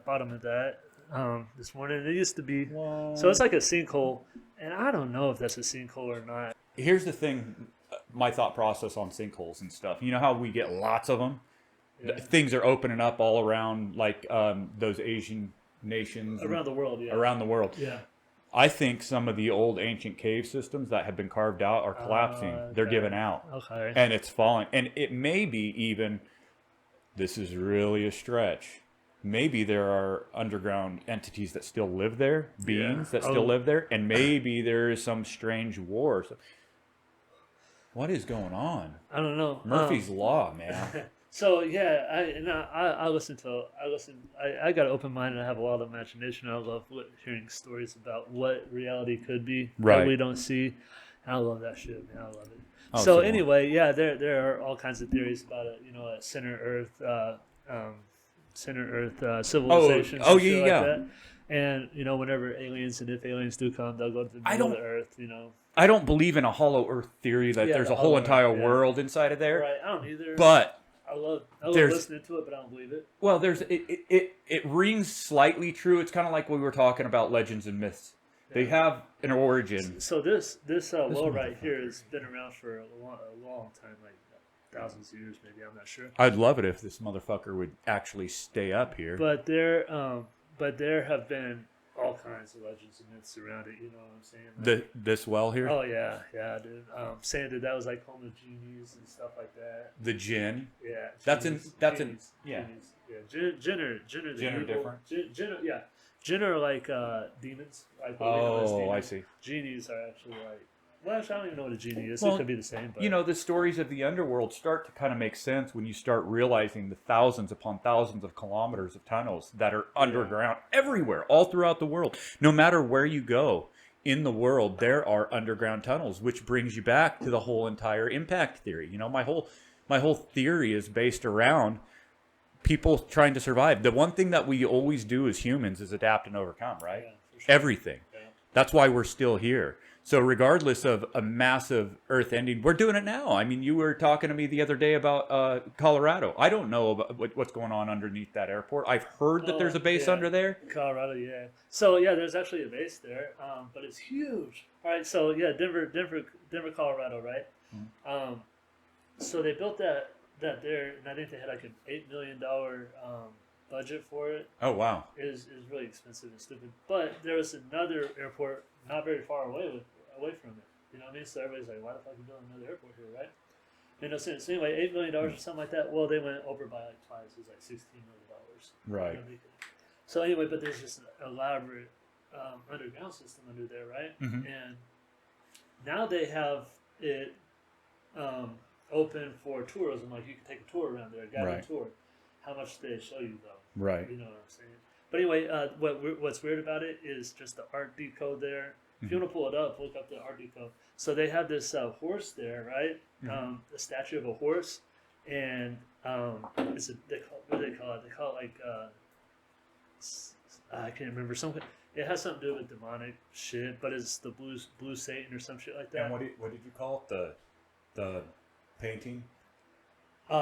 bottom of that this morning. It used to be so it's like a sinkhole, and I don't know if that's a sinkhole or not. Here's the thing, my thought process on sinkholes and stuff. You know how we get lots of them? Yeah. Things are opening up all around, like those Asian nations. Around the world, yeah. Around the world. Yeah. I think some of the old ancient cave systems that have been carved out are collapsing. Okay. They're giving out. Okay. And it's falling. And it may be even, this is really a stretch, maybe there are underground entities that still live there, beings that still live there, and maybe there is some strange war. What is going on? I don't know. Murphy's Law, man. So yeah, I listen. I got an open mind and I have a lot of imagination. I love hearing stories about what reality could be that we don't see. And I love that shit, man. I love it. Oh, so anyway, yeah, there are all kinds of theories about it. You know, a center Earth civilization. Oh shit yeah. Like that. And you know, whenever aliens and if aliens do come, they'll go to the middle of the Earth. You know. I don't believe in a hollow Earth theory that there's a whole entire world inside of there. Right. I don't either. But I love listening to it, but I don't believe it. Well, it rings slightly true. It's kind of like we were talking about legends and myths. Yeah. They have an origin. So this well right here has been around for a long time, like thousands of years, maybe. I'm not sure. I'd love it if this motherfucker would actually stay up here. But there have been all kinds of legends and myths around it. You know what I'm saying? Like, this well here. Oh yeah, dude. Saying that was like home of genies and stuff like that. The jinn. Yeah. Genies. Yeah. Jinn are different. Jinn are like demons. Like demons. I see. Genies are actually like. Well, actually, I don't even know what a genie is. Well, it could be the same. But. You know, the stories of the underworld start to kind of make sense when you start realizing the thousands upon thousands of kilometers of tunnels that are underground everywhere, all throughout the world. No matter where you go in the world, there are underground tunnels, which brings you back to the whole entire impact theory. You know, my whole theory is based around people trying to survive. The one thing that we always do as humans is adapt and overcome, right? Yeah, for sure. Everything. Yeah. That's why we're still here. So regardless of a massive Earth ending, we're doing it now. I mean, you were talking to me the other day about Colorado. I don't know about what's going on underneath that airport. I've heard that there's a base under there. Colorado, yeah. So yeah, there's actually a base there, but it's huge. All right, so yeah, Denver, Colorado, right? Mm-hmm. So they built that there, and I think they had like an $8 million budget for it. Oh wow! It is really expensive and stupid. But there was another airport not very far away from it. You know what I mean? So everybody's like, why the fuck are you building another airport here, right? You know, so anyway, $8 million or something like that. Well, they went over by like twice. It was like $16 million. Right. You know, so anyway, but there's this elaborate underground system under there, right? Mm-hmm. And now they have it open for tourism. Like you can take a tour around there, a guided tour. How much do they show you though? Right. You know what I'm saying? But anyway, what's weird about it is just the Art Deco there. If you want to pull it up, look up the Art Deco. So they have this horse there, right? Mm-hmm. A statue of a horse, and what do they call it? They call it like I can't remember something. It has something to do with demonic shit, but it's the blue Satan or some shit like that. And what did you call it? The painting.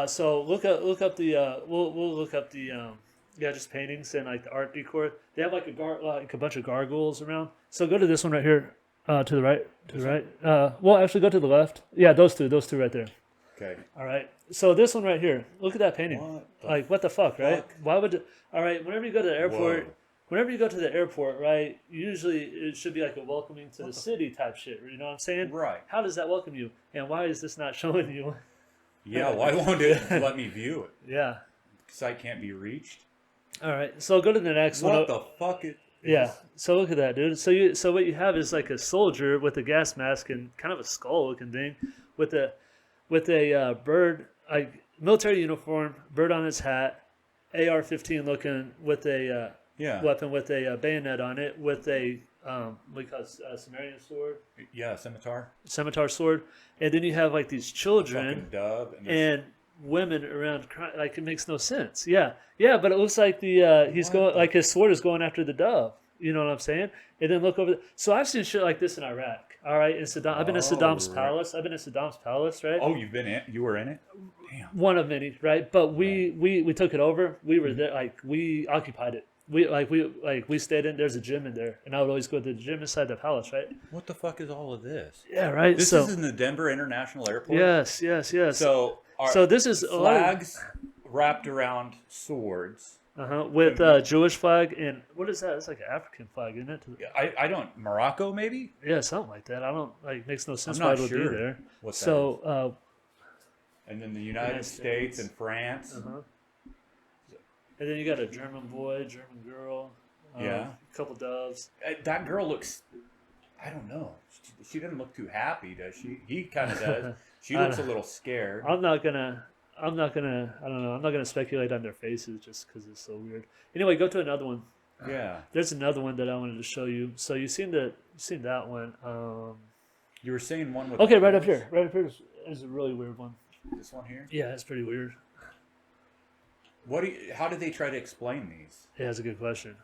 So look up the we'll look up the just paintings and like the art decor. They have like a bunch of gargoyles around. So go to this one right here, to the right, well, actually go to the left. Yeah, those two right there. Okay. All right. So this one right here. Look at that painting. What the fuck, right? Why would? All right. Whenever you go to the airport, right? Usually it should be like a welcoming to the city type shit. You know what I'm saying? Right. How does that welcome you? And why is this not showing you? Yeah. Why won't it let me view it? Yeah. Site can't be reached. All right. So go to the next one. What the fuck is? Yeah. So look at that, dude. So what you have is like a soldier with a gas mask and kind of a skull looking thing, with a bird, like military uniform, bird on his hat, AR-15 looking with a weapon with a bayonet on it, with a we call it a Sumerian sword. Yeah, scimitar. Scimitar sword, and then you have like these children a fucking dove and women around crying. Like it makes no sense. Yeah, but it looks like he's going like his sword is going after the dove. You know what I'm saying? And then look over. So I've seen shit like this in Iraq. All right, in Saddam. I've been in Saddam's right. palace. I've been in Saddam's palace, right? Oh, you were in it? Damn. One of many, right? But we took it over. We were there, like we occupied it. We stayed in. There's a gym in there, and I would always go to the gym inside the palace, right? What the fuck is all of this? Yeah, right. This is in the Denver International Airport? Yes. So this is flags wrapped around swords. With Jewish flag and what is that? It's like an African flag, isn't it? I don't Morocco maybe? Yeah, something like that. I don't like makes no sense I'm why not it would sure be there. what that So and then the United States and France. and then you got a German boy, German girl, Yeah. a couple doves. That girl looks, I don't know. She doesn't look too happy, does she? He kind of does. She looks a little scared. I'm not gonna. I don't know. I'm not gonna speculate on their faces just because it's so weird. Anyway, go to another one. Yeah. There's another one that I wanted to show you. So you've seen that one. You were saying one with. Okay, right up here. Right up here is a really weird one. This one here. Yeah, it's pretty weird. How did they try to explain these? Yeah, that's a good question.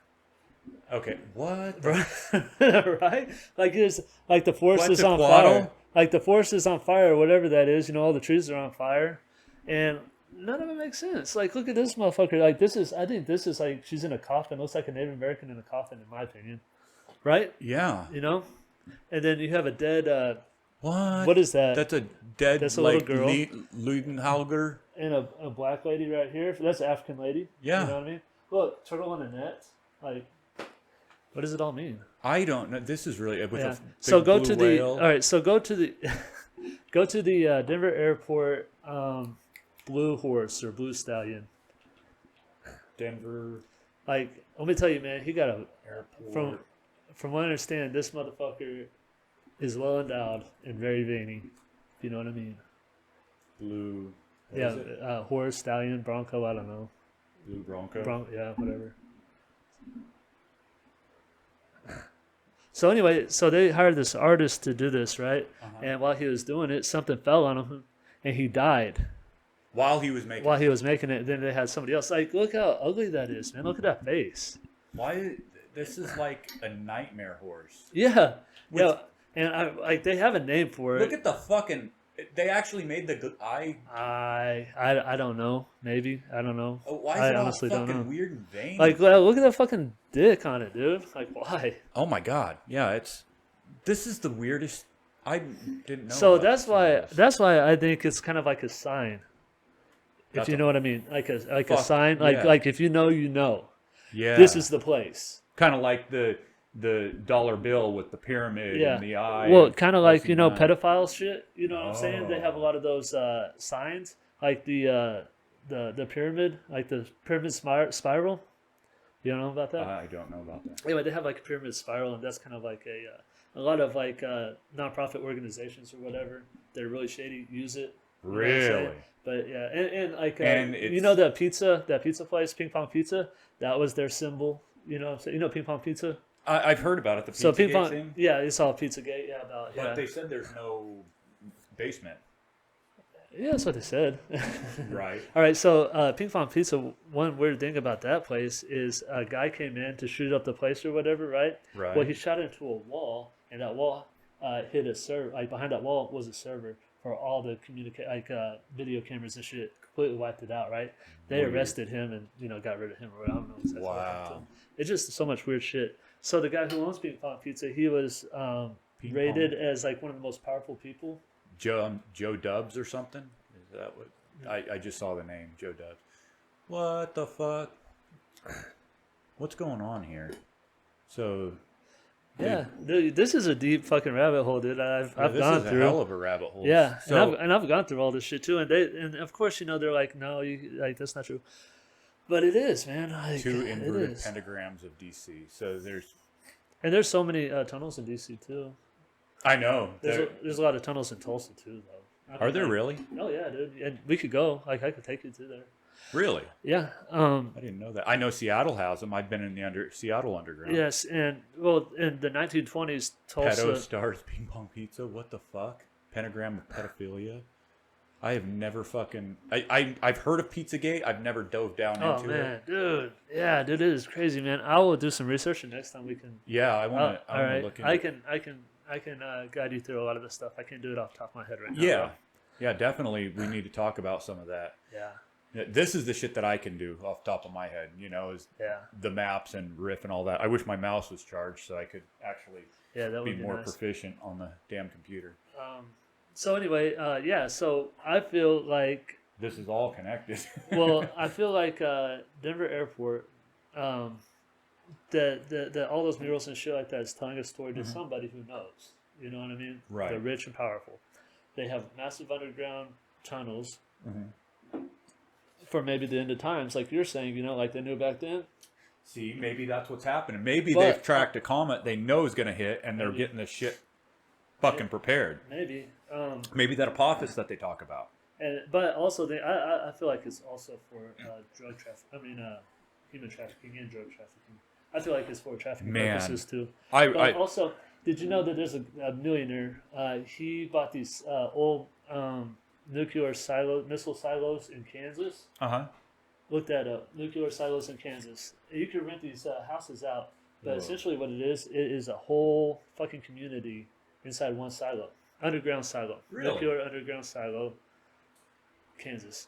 Okay. What? Right? Like it's like the forest is on fire. Like the forest is on fire, or whatever that is. You know, all the trees are on fire, and none of it makes sense. Like, look at this motherfucker. Like, I think this is like she's in a coffin. Looks like a Native American in a coffin, in my opinion. Right? Yeah. You know, and then you have a dead. What? What is that? That's a dead. That's a little girl. Ludenhalger. And a black lady right here. That's an African lady. Yeah. You know what I mean? Look, turtle in a net. Like, what does it all mean? I don't know. This is really with a big so go blue to whale. the. All right. So go to the. Go to the Denver Airport Blue Horse or Blue Stallion. Denver. Like, let me tell you, man, he got a Airport. From what I understand, this motherfucker is well endowed and very veiny. If you know what I mean. Blue. Horse, stallion, bronco. I don't know. Blue Bronco. Yeah, whatever. So anyway, so they hired this artist to do this, right? And while he was doing it, something fell on him, and he died. While he was making it, then they had somebody else. Like, look how ugly that is, man. Look at that face. Why? This is like a nightmare horse. Yeah, and they have a name for it. Look at the fucking. They actually made the eye. I don't know. Maybe I don't know. Why is I it honestly all don't fucking know. weird and vain? Like, look at that fucking dick on it, dude. Like, why? Oh my god. Yeah, this is the weirdest. I didn't know. So that's why I think it's kind of like a sign. If you know what I mean, like a sign, like if you know, you know. Yeah. This is the place. Kind of like the dollar bill with the pyramid and the eye. Well, kind of like, pedophile shit. You know what I'm saying? They have a lot of those signs, like the pyramid, like the pyramid spiral. You don't know about that? I don't know about that. Anyway, they have like a pyramid spiral, and that's kind of like a lot of like nonprofit organizations or whatever. They're really shady. Use it. Really? But yeah, and like that pizza place, Ping Pong Pizza. That was their symbol. You know what I'm saying? You know Ping Pong Pizza. I've heard about it. The Pizzagate thing. Yeah, it's all Pizzagate. Yeah, But they said there's no basement. Yeah, that's what they said. Right. All right, so Ping Pong Pizza, one weird thing about that place is a guy came in to shoot up the place or whatever, right? Right. Well, he shot into a wall, and that wall hit a server. Like, behind that wall was a server for all the video cameras and shit. Completely wiped it out, right? They arrested him and, got rid of him. Or I don't know exactly what happened to him. It's just so much weird shit. So the guy who owns Ping Pong Pizza, he was rated as like one of the most powerful people. Joe Dubs or something? Is that what? I just saw the name, Joe Dubs. What the fuck? What's going on here? So, yeah, dude, this is a deep fucking rabbit hole, dude. I've gone through. This is a hell of a rabbit hole. Yeah, so, and I've gone through all this shit too, and of course they're like, no, that's not true, but it is, man. Like, 2 inverted pentagrams of DC. So there's so many tunnels in DC too. I know. There's a lot of tunnels in Tulsa too, though. Are there really? Oh yeah, dude. And we could go. Like, I could take you to there. Really? Yeah. I didn't know that. I know Seattle has them. I've been in the Seattle Underground. Yes, and in the 1920s, Tulsa. Pedo Stars Ping Pong Pizza. What the fuck? Pentagram of pedophilia. I have never fucking. I've heard of Pizzagate. I've never dove down into it. Oh man, dude. Yeah, dude, it is crazy, man. I will do some research, and next time we can. Yeah, I want to look into it. I guide you through a lot of this stuff. I can't do it off the top of my head right now. Yeah. Yeah, definitely. We need to talk about some of that. Yeah. This is the shit that I can do off the top of my head, is the maps and riff and all that. I wish my mouse was charged so I could actually that be would more nice. Proficient on the damn computer. So anyway, so I feel like this is all connected. Well, I feel like Denver Airport, that all those murals and shit like that is telling a story to somebody who knows. You know what I mean? Right. They're rich and powerful. They have massive underground tunnels for maybe the end of times, like you're saying. Like they knew back then. See, maybe that's what's happening. Maybe they've tracked a comet they know is going to hit, and they're getting this shit fucking prepared. Maybe. Maybe that Apophis that they talk about. But also, I feel like it's also for drug trafficking. I mean, human trafficking and drug trafficking. I feel like it's for trafficking purposes too. Also, did you know that there's a millionaire? He bought these old nuclear missile silos in Kansas. Look that up. Nuclear silos in Kansas. You can rent these houses out, but essentially what it is a whole fucking community inside one silo, underground silo, nuclear underground silo, Kansas.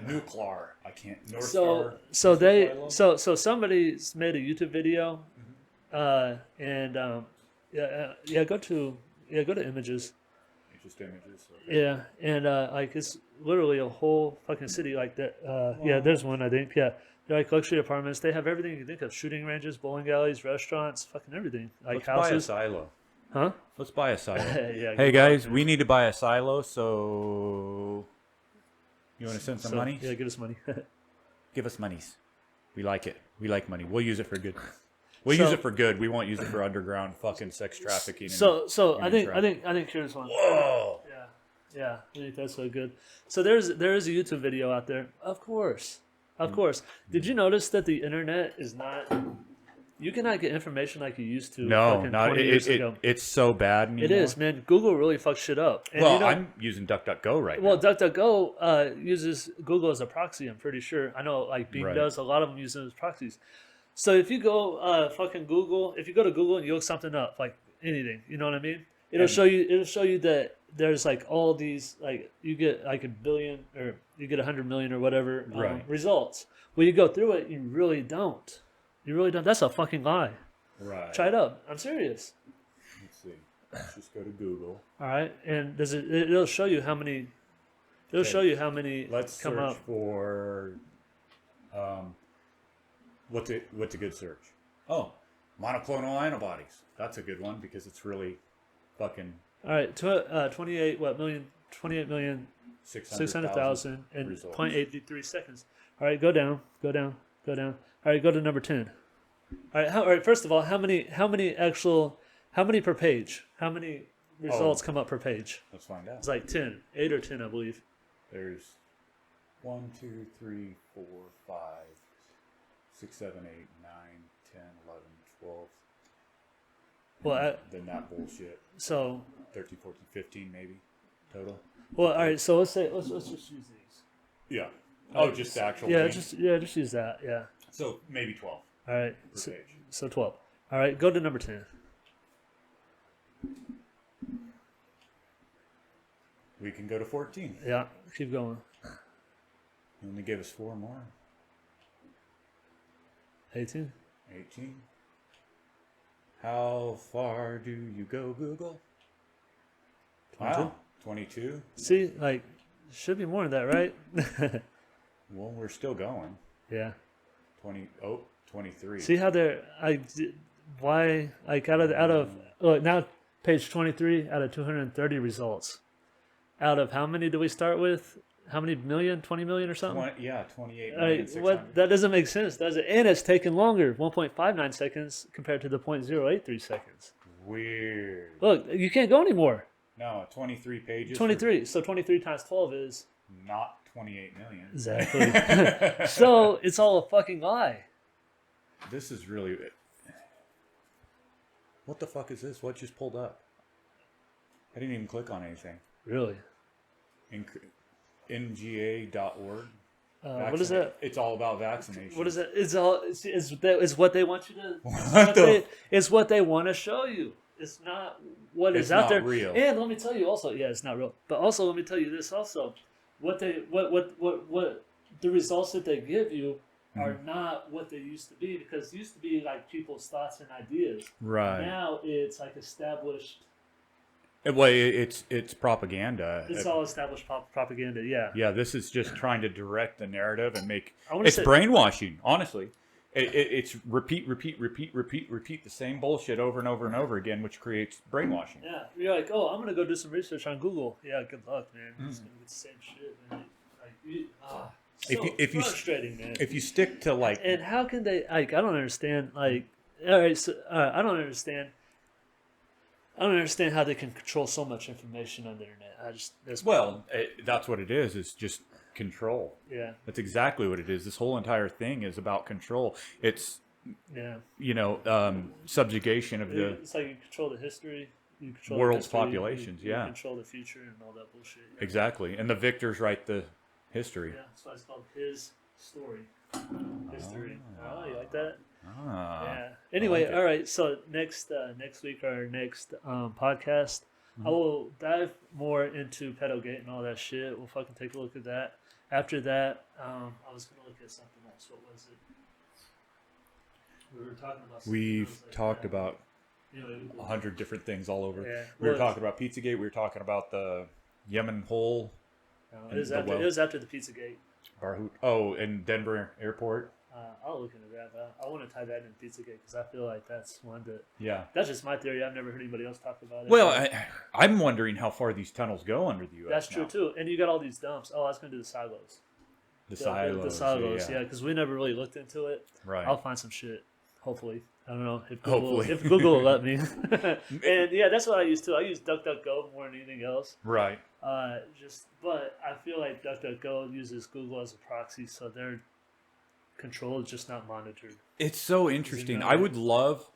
Nuclear. I can't. So somebody's made a YouTube video, and go to images. Just images. Okay. Yeah, and like it's literally a whole fucking city like that. There's one I think. Yeah, they're like luxury apartments. They have everything you can think of: shooting ranges, bowling alleys, restaurants, fucking everything. Like Let's houses. buy a silo. Huh? Let's buy a silo. Hey guys, we need to buy a silo. So you want to send some money? Yeah, give us money. Give us monies. We like it. We like money. We'll use it for good. We'll use it for good. We won't use it for underground fucking sex trafficking. So I think here's one. Whoa. Yeah. I think that's so good. So there is a YouTube video out there. Of course. Did you notice that the internet is not? You cannot get information like you used to. No, not 20 years ago. It's so bad anymore. It is, man. Google really fucks shit up. And I'm using DuckDuckGo right now. Well, DuckDuckGo uses Google as a proxy. I'm pretty sure. I know, like Bing does. A lot of them use them as proxies. So if you go if you go to Google and you look something up, like anything, you know what I mean? It'll show you that there's like all these, like you get like 1 billion or you get 100 million or whatever results. When you go through it, you really don't. That's a fucking lie. Right. Try it up. I'm serious. Let's see. Let's just go to Google. All right, and it'll show you how many. It'll show you how many Let's come search up. for. What's a good search? Oh, monoclonal antibodies. That's a good one because it's really fucking. All right, 28 million, 600,000 and results. 0.83 seconds. All right, go down. All right, go to number 10. All right, first of all, how many per page? How many results come up per page? Let's find out. It's like 10, 8 or 10, I believe. There's 1, 2, 3, 4, 5, 6, 7, 8, 9, 10, 11, 12. Well, then that bullshit. So 13, 14, 15 maybe total. Well, all right. So let's just use these. Yeah. Oh, just the actual. Yeah, name? just use that. Yeah. So maybe 12. All right. Per page. So 12. All right. Go to number 10. We can go to 14. Yeah. Keep going. And they gave us 4 more. 18. 18. How far do you go, Google? 22. Wow. 22. See, like, should be more than that, right? Well, we're still going. Yeah. 23. See how they're why like out of look now page 23 out of 230 results. Out of how many do we start with? How many million? 20 million or something? 28 million. What? That doesn't make sense, does it? And it's taken longer, 1.59 seconds compared to the 0.083 seconds. Weird. Look, you can't go anymore. No, 23 pages. 23. So 23 times 12 is not 28 million. Exactly. So it's all a fucking lie. This is really. What the fuck is this? What just pulled up? I didn't even click on anything. Really? nga.org. What is that? It's all about vaccination. What is that? It's what they want you to. It's what they want to show you. It's not what is out there. Real. And let me tell you also, yeah, it's not real. But also, let me tell you this also. What the results that they give you are not what they used to be, because it used to be like people's thoughts and ideas. Right. Now it's like established. Well, it's propaganda. It's all established propaganda. Yeah. Yeah, this is just trying to direct the narrative and make. It's brainwashing. Honestly, it's repeat the same bullshit over and over and over again, which creates brainwashing. Yeah, you're like, oh, I'm gonna go do some research on Google. Yeah, good luck, man. It's gonna be the same shit, man. Frustrating, man. If you stick to like, and how can they? Like, I don't understand. Like, all right, so I don't understand. I don't understand how they can control so much information on the internet. That's what it is. It's just control. Yeah, that's exactly what it is. This whole entire thing is about control. It's subjugation of the. It's like you control the history. You control world's populations. You control the future and all that bullshit. Exactly, and the victors write the history. Yeah, that's why it's called his story. History. Oh, you like that? Yeah. Anyway, all right. So next week, our next podcast, I will dive more into Pedogate and all that shit. We'll fucking take a look at that. After that, I was gonna look at something else. What was it? We were talking about. We've talked about 100 different things all over. Yeah. We were talking about Pizzagate. We were talking about the Yemen hole. It was after the Pizzagate. Barhout. Oh, in Denver Airport. I'll look into that, but I want to tie that in Pizzagate because I feel like that's one that. Yeah. That's just my theory. I've never heard anybody else talk about it. Well, I'm wondering how far these tunnels go under the U.S. That's true too, and you got all these dumps. Oh, I was going to do the silos. The silos, yeah, because we never really looked into it. Right. I'll find some shit. Hopefully, I don't know if Google will let me. And yeah, that's what I use too. I use DuckDuckGo more than anything else. Right. But I feel like DuckDuckGo uses Google as a proxy, so their control is just not monitored. It's so interesting. I would love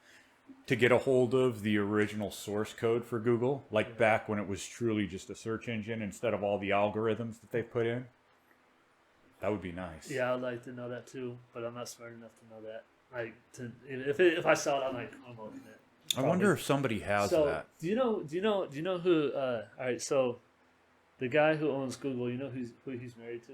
to get a hold of the original source code for Google, like back when it was truly just a search engine instead of all the algorithms that they put in. That would be nice. Yeah, I'd like to know that too, but I'm not smart enough to know that. Like, if I saw it, I'm like, I'm opening it. I wonder if somebody has that. Do you know who? All right, so the guy who owns Google, you know who he's married to?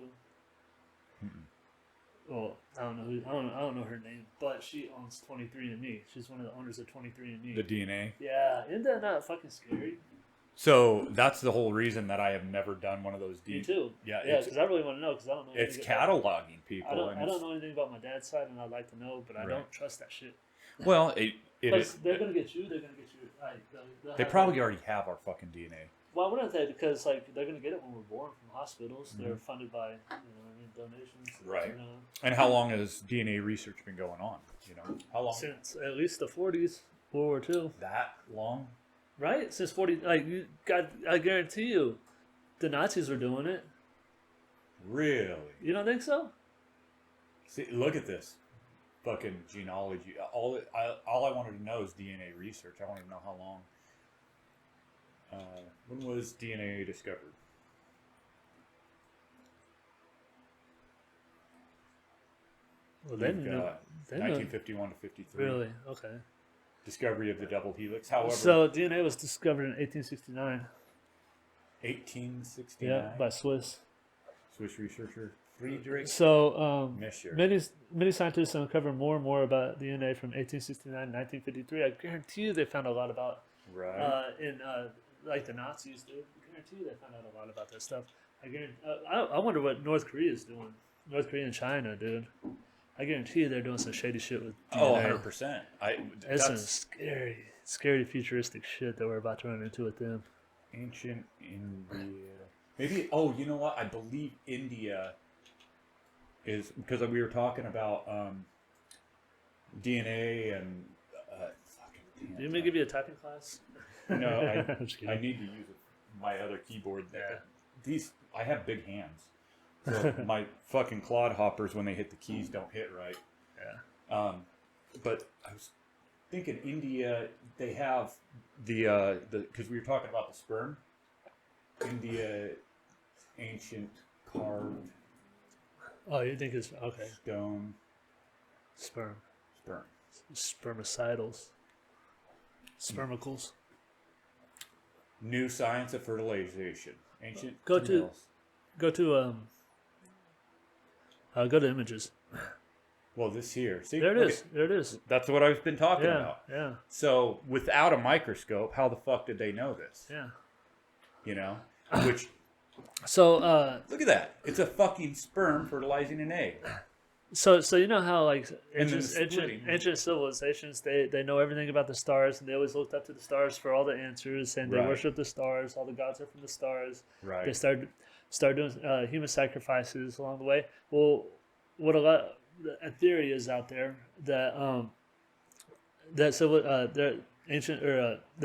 Well, I don't know her name, but she owns 23andMe. She's one of the owners of 23andMe. The DNA. Yeah, isn't that not fucking scary? So that's the whole reason that I have never done one of those. Me too. Yeah, because I really want to know, because I don't know. It's cataloging people. I don't know anything about my dad's side, and I'd like to know, but I don't trust that shit. Well, they're gonna get you. They're gonna get you. They probably already have our fucking DNA. Well, I wouldn't say, because they're gonna get it when we're born from hospitals. They're funded by donations. Right. And how long has DNA research been going on? How long? Since at least the 40s, World War II. That long? Right, since 40. I guarantee you, the Nazis were doing it. Really? You don't think so? See, look at this, fucking genealogy. All I wanted to know is DNA research. I don't even know how long. When was DNA discovered? Well, then 1951 to 53. Really? Okay. Discovery of the double helix. However, so DNA was discovered in 1869. 1869. Yeah, by Swiss researcher Friedrich. So many scientists uncovered more and more about DNA from 1869 to 1953. I guarantee you they found a lot about like the Nazis did. I guarantee you they found out a lot about that stuff. I wonder what North Korea is doing. North Korea and China, dude. I guarantee you they're doing some shady shit with DNA. 100%. That's some scary futuristic shit that we're about to run into with them. Ancient India. Maybe, you know what? I believe India is, because we were talking about DNA and Do you want me to give you a typing class? No, I need to use my other keyboard. Yeah. I have big hands. So my fucking clodhoppers, when they hit the keys, don't hit right. Yeah. But I was thinking India, they have the because we were talking about the sperm. India, ancient carved Oh, you think it's okay? Stone. Sperm. Sperm. Spermicles. New science of fertilization. Ancient. Go to images. Well, this here. See, There it is. There it is. That's what I've been talking Yeah. about. Yeah. So, without a microscope, how the fuck did they know this? Yeah. You know, which. So Look at that! It's a fucking sperm fertilizing an egg. So you know how like And then splitting. ancient civilizations they know everything about the stars, and they always looked up to the stars for all the answers, and they Right. worship the stars. All the gods are from the stars. Right. They start doing human sacrifices along the way. Well, what a theory is out there that that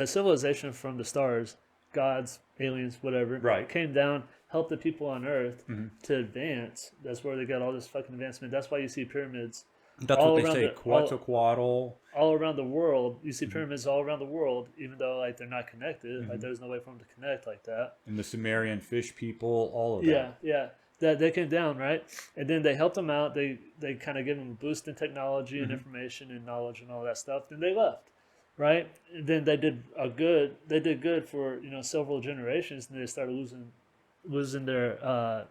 civilization from the stars, gods, aliens, whatever, Right. came down, helped the people on Earth Mm-hmm. to advance. That's where they got all this fucking advancement. That's why you see pyramids That's all what they around say. the- Quetzalcoatl. all around the world. You Mm-hmm. see pyramids all around the world, even though like they're not connected. Like there's no way for them to connect like that. And the Sumerian fish people, all of Yeah, that. yeah. That they came down, right? And then they helped them out. They kind of gave them a boost in technology Mm-hmm. and information and knowledge and all that stuff. Then they left, right? And then they did good. They did good for several generations, and they started losing their knowledge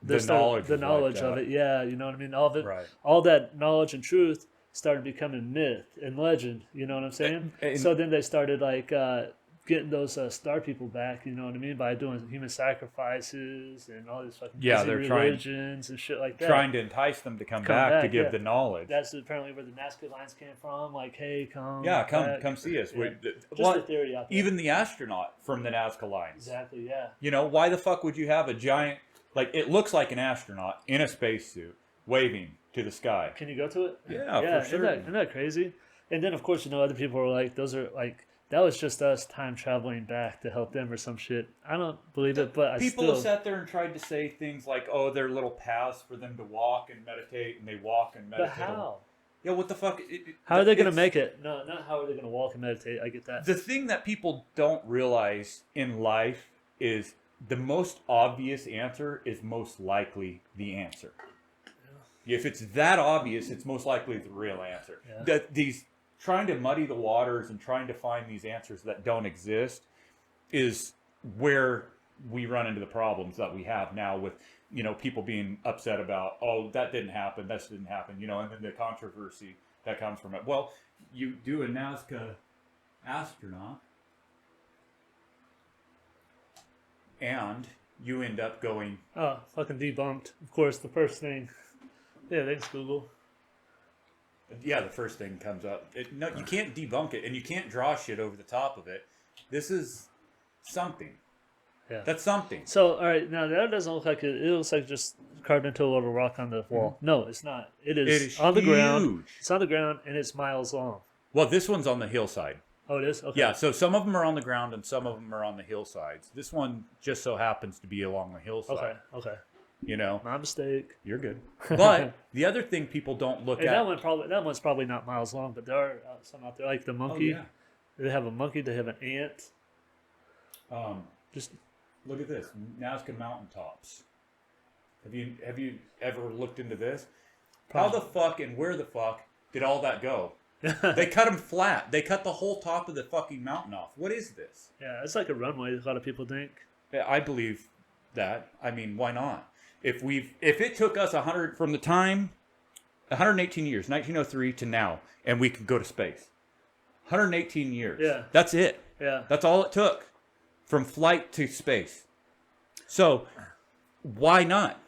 the was like knowledge of that. it. Yeah, you know what I mean. All of it, Right. all that knowledge and truth started becoming myth and legend. You know what I'm saying? And- So then they started like getting those star people back. You know what I mean, by doing human sacrifices and all these fucking Yeah, crazy they're trying- religions and shit like that. Trying to entice them to come Come back to back, give yeah. the knowledge. That's apparently where the Nazca lines came from. Like, hey, come. Yeah, back. come see us. Yeah. Just What- a theory out there. even the astronaut from the Nazca lines. Exactly. Yeah. You know, why the fuck would you have a giant, like, it looks like an astronaut in a spacesuit waving to the sky? Can you go to it? Yeah, for sure. Isn't that crazy? And then, of course, other people are like, those are like, that was just us time traveling back to help them or some shit. I don't believe it, but People I have still. sat there and tried to say things like, oh, they're little paths for them to walk and meditate, and they walk and But meditate. how? Yeah, what the fuck? How are they going to it's- make it? No, not how are they going to walk and meditate. I get that. The thing that people don't realize in life is the most obvious answer is most likely the answer. If it's that obvious, it's most likely the real answer. Yeah. That these trying to muddy the waters and trying to find these answers that don't exist is where we run into the problems that we have now with people being upset about, oh, that didn't happen, this didn't happen, and then the controversy that comes from it. Well, you do a Nazca astronaut and you end up going, Oh, fucking debunked. Of course, the first thing. Yeah, thanks, Google. yeah, the first thing comes up. No, you can't debunk it, and you can't draw shit over the top of it. This is something. Yeah. That's something. So, all right, now that doesn't look like it. It looks like just carved into a little rock on the wall. No, it's not. It is on the ground. huge. It's on the ground, and it's miles long. Well, this one's on the hillside. Oh, it is? Okay. Yeah, so some of them are on the ground and some of them are on the hillsides. This one just so happens to be along the hillside. Okay. You know, My mistake. you're good. But the other thing people don't look And at. that one's probably not miles long, but there are some out there, like the monkey. Oh, yeah. They have a monkey. They have an ant. Just Look at this, Nazca mountaintops. Have you ever looked into this? How the fuck and where the fuck did all that go? They cut them flat. They cut the whole top of the fucking mountain off. What is this? yeah, it's like a runway. A lot of people think. I believe that. I mean, why not? If it took us 118 years, 1903 to now, and we could go to space. 118 years. Yeah. That's it. Yeah. That's all it took from flight to space. So, why not?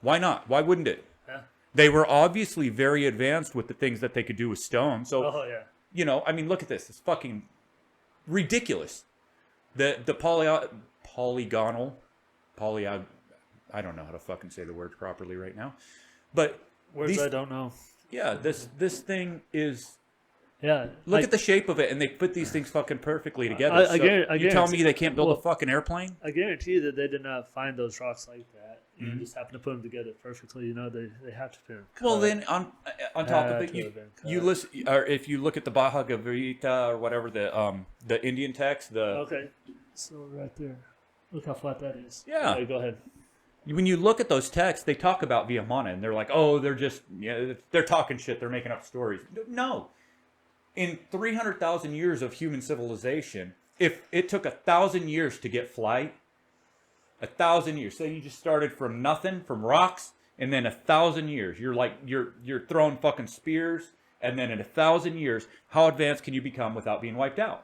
Why not? Why wouldn't it? Yeah. They were obviously very advanced with the things that they could do with stone. So, Oh yeah. I mean, look at this. It's fucking ridiculous. The I don't know how to fucking say the word properly right now. But Words I don't know. yeah, this thing is. Yeah. Look at the shape of it, and they put these things fucking perfectly together. I So guarantee- you tell me they can't build a fucking airplane? I guarantee you that they did not find those rocks like that. Mm-hmm. You just happen to put them together perfectly. They have to be. Well, then on top of Had it, to have been you cut. listen, or if you look at the Bhagavad Gita or whatever the Indian text, Okay. So right there. Look how flat that is. Yeah. Okay, go ahead. when you look at those texts, they talk about Viamana, and they're like, oh, they're talking shit. They're making up stories. No. In 300,000 years of human civilization, if it took 1,000 years to get flight, 1,000 years. Say you just started from nothing, from rocks, and then 1,000 years. You're throwing fucking spears, and then in 1,000 years, how advanced can you become without being wiped out?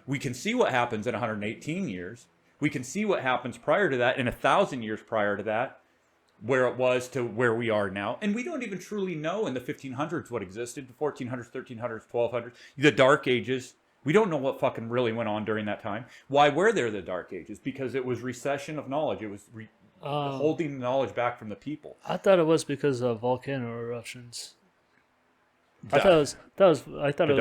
We can see what happens in 118 years. We can see what happens prior to that in 1,000 years prior to that, where it was to where we are now. And we don't even truly know in the 1500s what existed, the 1400s, 1300s, 1200s, the Dark Ages. We don't know what fucking really went on during that time. Why were there the Dark Ages? Because it was recession of knowledge. It was holding knowledge back from the people. I thought it was because of volcano eruptions. I thought it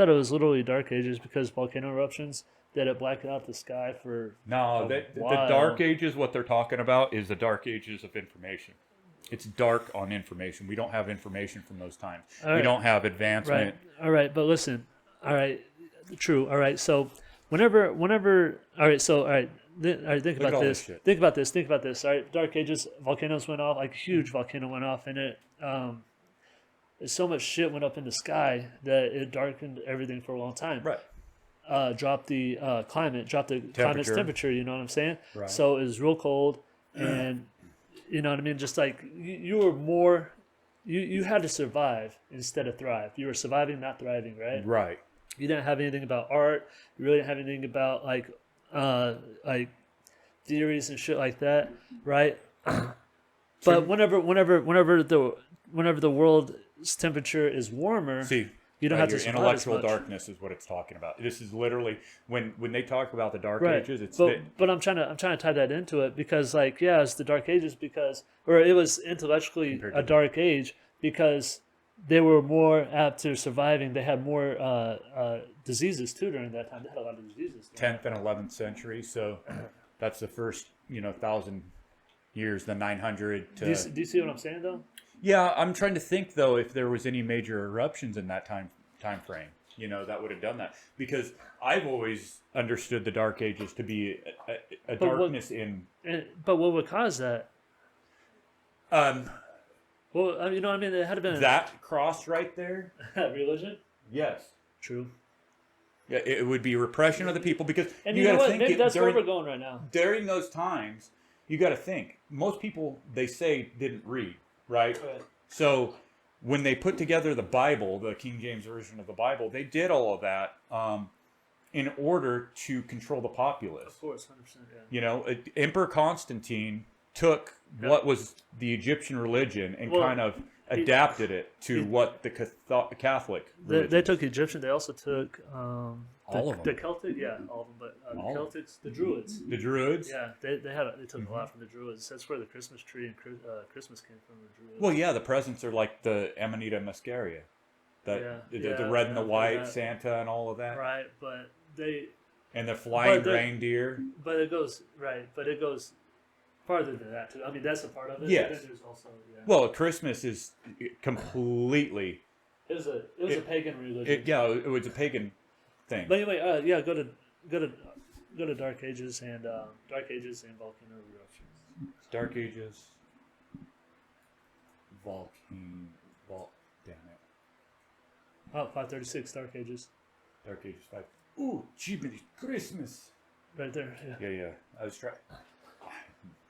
was literally Dark Ages because volcano eruptions that it blacked out the sky for the Dark Ages. What they're talking about is the Dark Ages of information. It's dark on information. We don't have information from those times. We don't have advancement. Right. All right, but listen. All right, true. All right, so whenever. All right, so all right. Think about this. Think about this. All right, Dark Ages, volcanoes went off. Like a huge volcano went off, and it. So much shit went up in the sky that it darkened everything for a long time. Right. Dropped the climate's temperature. You know what I'm saying? Right. So it was real cold, and you know what I mean. Just like you were more, you had to survive instead of thrive. You were surviving, not thriving, right? Right. You didn't have anything about art. You really didn't have anything about like theories and shit like that, right? But whenever the world's temperature is warmer, you don't have to survive intellectual as much. Darkness is what it's talking about. This is literally when they talk about the Dark Right. Ages. It's but I'm trying to tie that into it because it's the Dark Ages or it was intellectually a dark age because they were more apt to surviving. They had more diseases too during that time. They had a lot of diseases. 10th and 11th century. So that's the first 1,000 years, the 900 to. Do you see what I'm saying though? Yeah, I'm trying to think though if there was any major eruptions in that time frame, that would have done that, because I've always understood the Dark Ages to be a darkness But what would cause that? Well, you know what I mean? It had been that cross right there. Religion. Yes. True. Yeah, it would be repression of the people because you got to think maybe that's where we're going right now. During those times, you got to think. Most people, they say, didn't read, right? So when they put together the Bible, the King James version of the Bible, they did all of that in order to control the populace. Of course, 100%. Yeah. Emperor Constantine took what was the Egyptian religion and kind of adapted it to what the Catholic religion. They took Egyptian. They also took all of them. The Celtic, all of them, but the Celtics, the Druids. The Druids. Yeah, they took a lot from the Druids. That's where the Christmas tree and Christmas came from. The Druids. Well, yeah, the presents are like the Amanita muscaria, the red and the white Santa and all of that. Right, but and the flying reindeer. But it goes farther than that too. I mean, that's a part of it. Yes. But then there's also, Well, Christmas is completely. It was a pagan religion. It was a pagan thing. But anyway, go to Dark Ages and volcano eruptions. Dark Ages. Damn it. Oh, 536 Dark Ages. Dark Ages 5. Ooh, Jiminy Christmas. Right there. Yeah. Yeah. I was trying.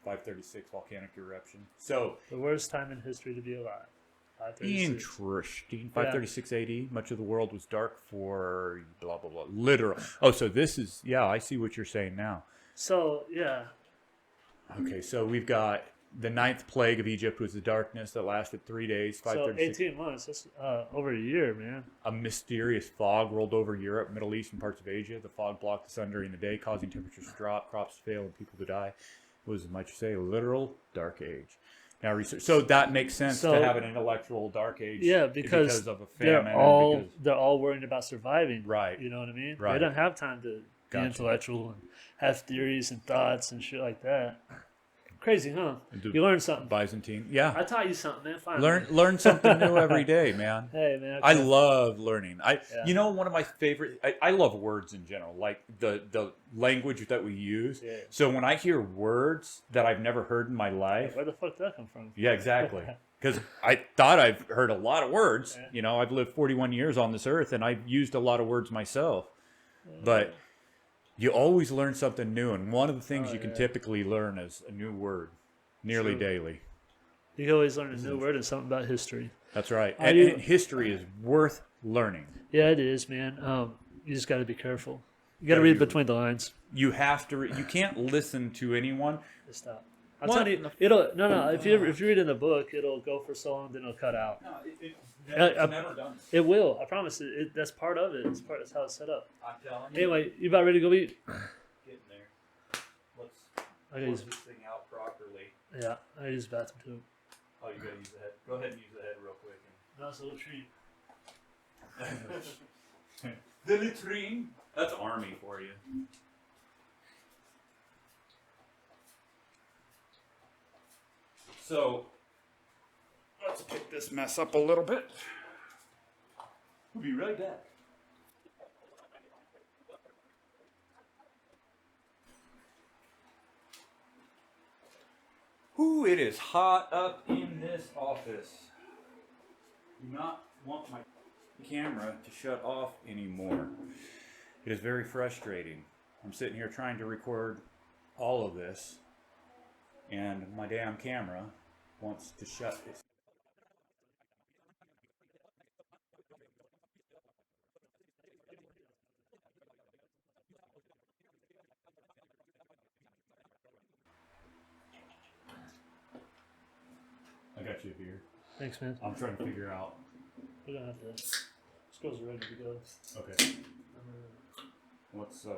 536 volcanic eruption. So the worst time in history to be alive. 536. Interesting. 536 AD. Much of the world was dark for blah blah blah. Literal. Oh, so this is I see what you're saying now. So yeah. Okay, so we've got the 9th plague of Egypt was the darkness that lasted 3 days. 536. So 18 months. That's over a year, man. A mysterious fog rolled over Europe, Middle East, and parts of Asia. The fog blocked the sun during the day, causing temperatures to drop, crops to fail, and people to die. It was, as much as say, a literal dark age. Now, research. So that makes sense to have an intellectual dark age. Yeah, because of a famine. They're all worried about surviving. Right. You know what I mean? Right. They don't have time to be intellectual and have theories and thoughts and shit like that. Crazy, huh? Do You learned something. Byzantine. Yeah. I taught you something, man. Finally. Learn something new every day, man. Hey, man. I Okay. love learning. Yeah. You know, one of my favorite. I love words in general, like the language that we use. Yeah. So when I hear words that I've never heard in my life, Where the fuck did that come from? yeah, exactly. Because I thought I've heard a lot of words. Yeah. You know, I've lived 41 years on this earth, and I've used a lot of words myself. But you always learn something new, and one of the things you can typically learn is a new word, nearly daily. You can always learn a new word and something about history. That's right. And history is worth learning. Yeah, it is, man. You just got to be careful. You got to read between the lines. You have to. You can't listen to anyone. Just stop. I'm telling you, it'll no. If you read in a book, it'll go for so long, then it'll cut out. No, it's never done. It will. I promise. That's part of it. That's how it's set up. I'm telling you. Anyway, you about ready to go eat? Getting there. Let's use this thing out properly. Yeah, I use the bathroom too. Oh, you gotta use the head. Go ahead and use the head real quick. No, it's a little treat. The latrine. That's army for you. So, let's pick this mess up a little bit. We'll be right back. Ooh, it is hot up in this office. Do not want my camera to shut off anymore. It is very frustrating. I'm sitting here trying to record all of this, and my damn camera wants to shut this. I got you a beer. Thanks, man. I'm trying to figure out. We're gonna have to. This girl's ready to go. Okay. Let's go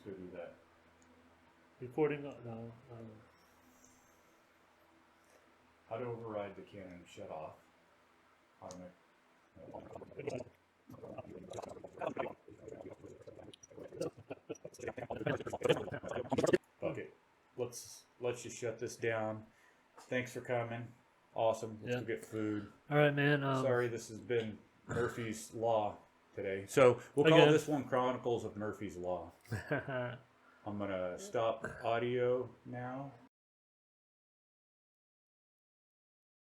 do that. Recording? No. How to override the Canon and shut off? How to make. Okay. Let's just shut this down. Thanks for coming. Awesome. Let's go get food. All right, man. Sorry, this has been Murphy's Law today. So we'll call this one Chronicles of Murphy's Law. I'm gonna stop audio now.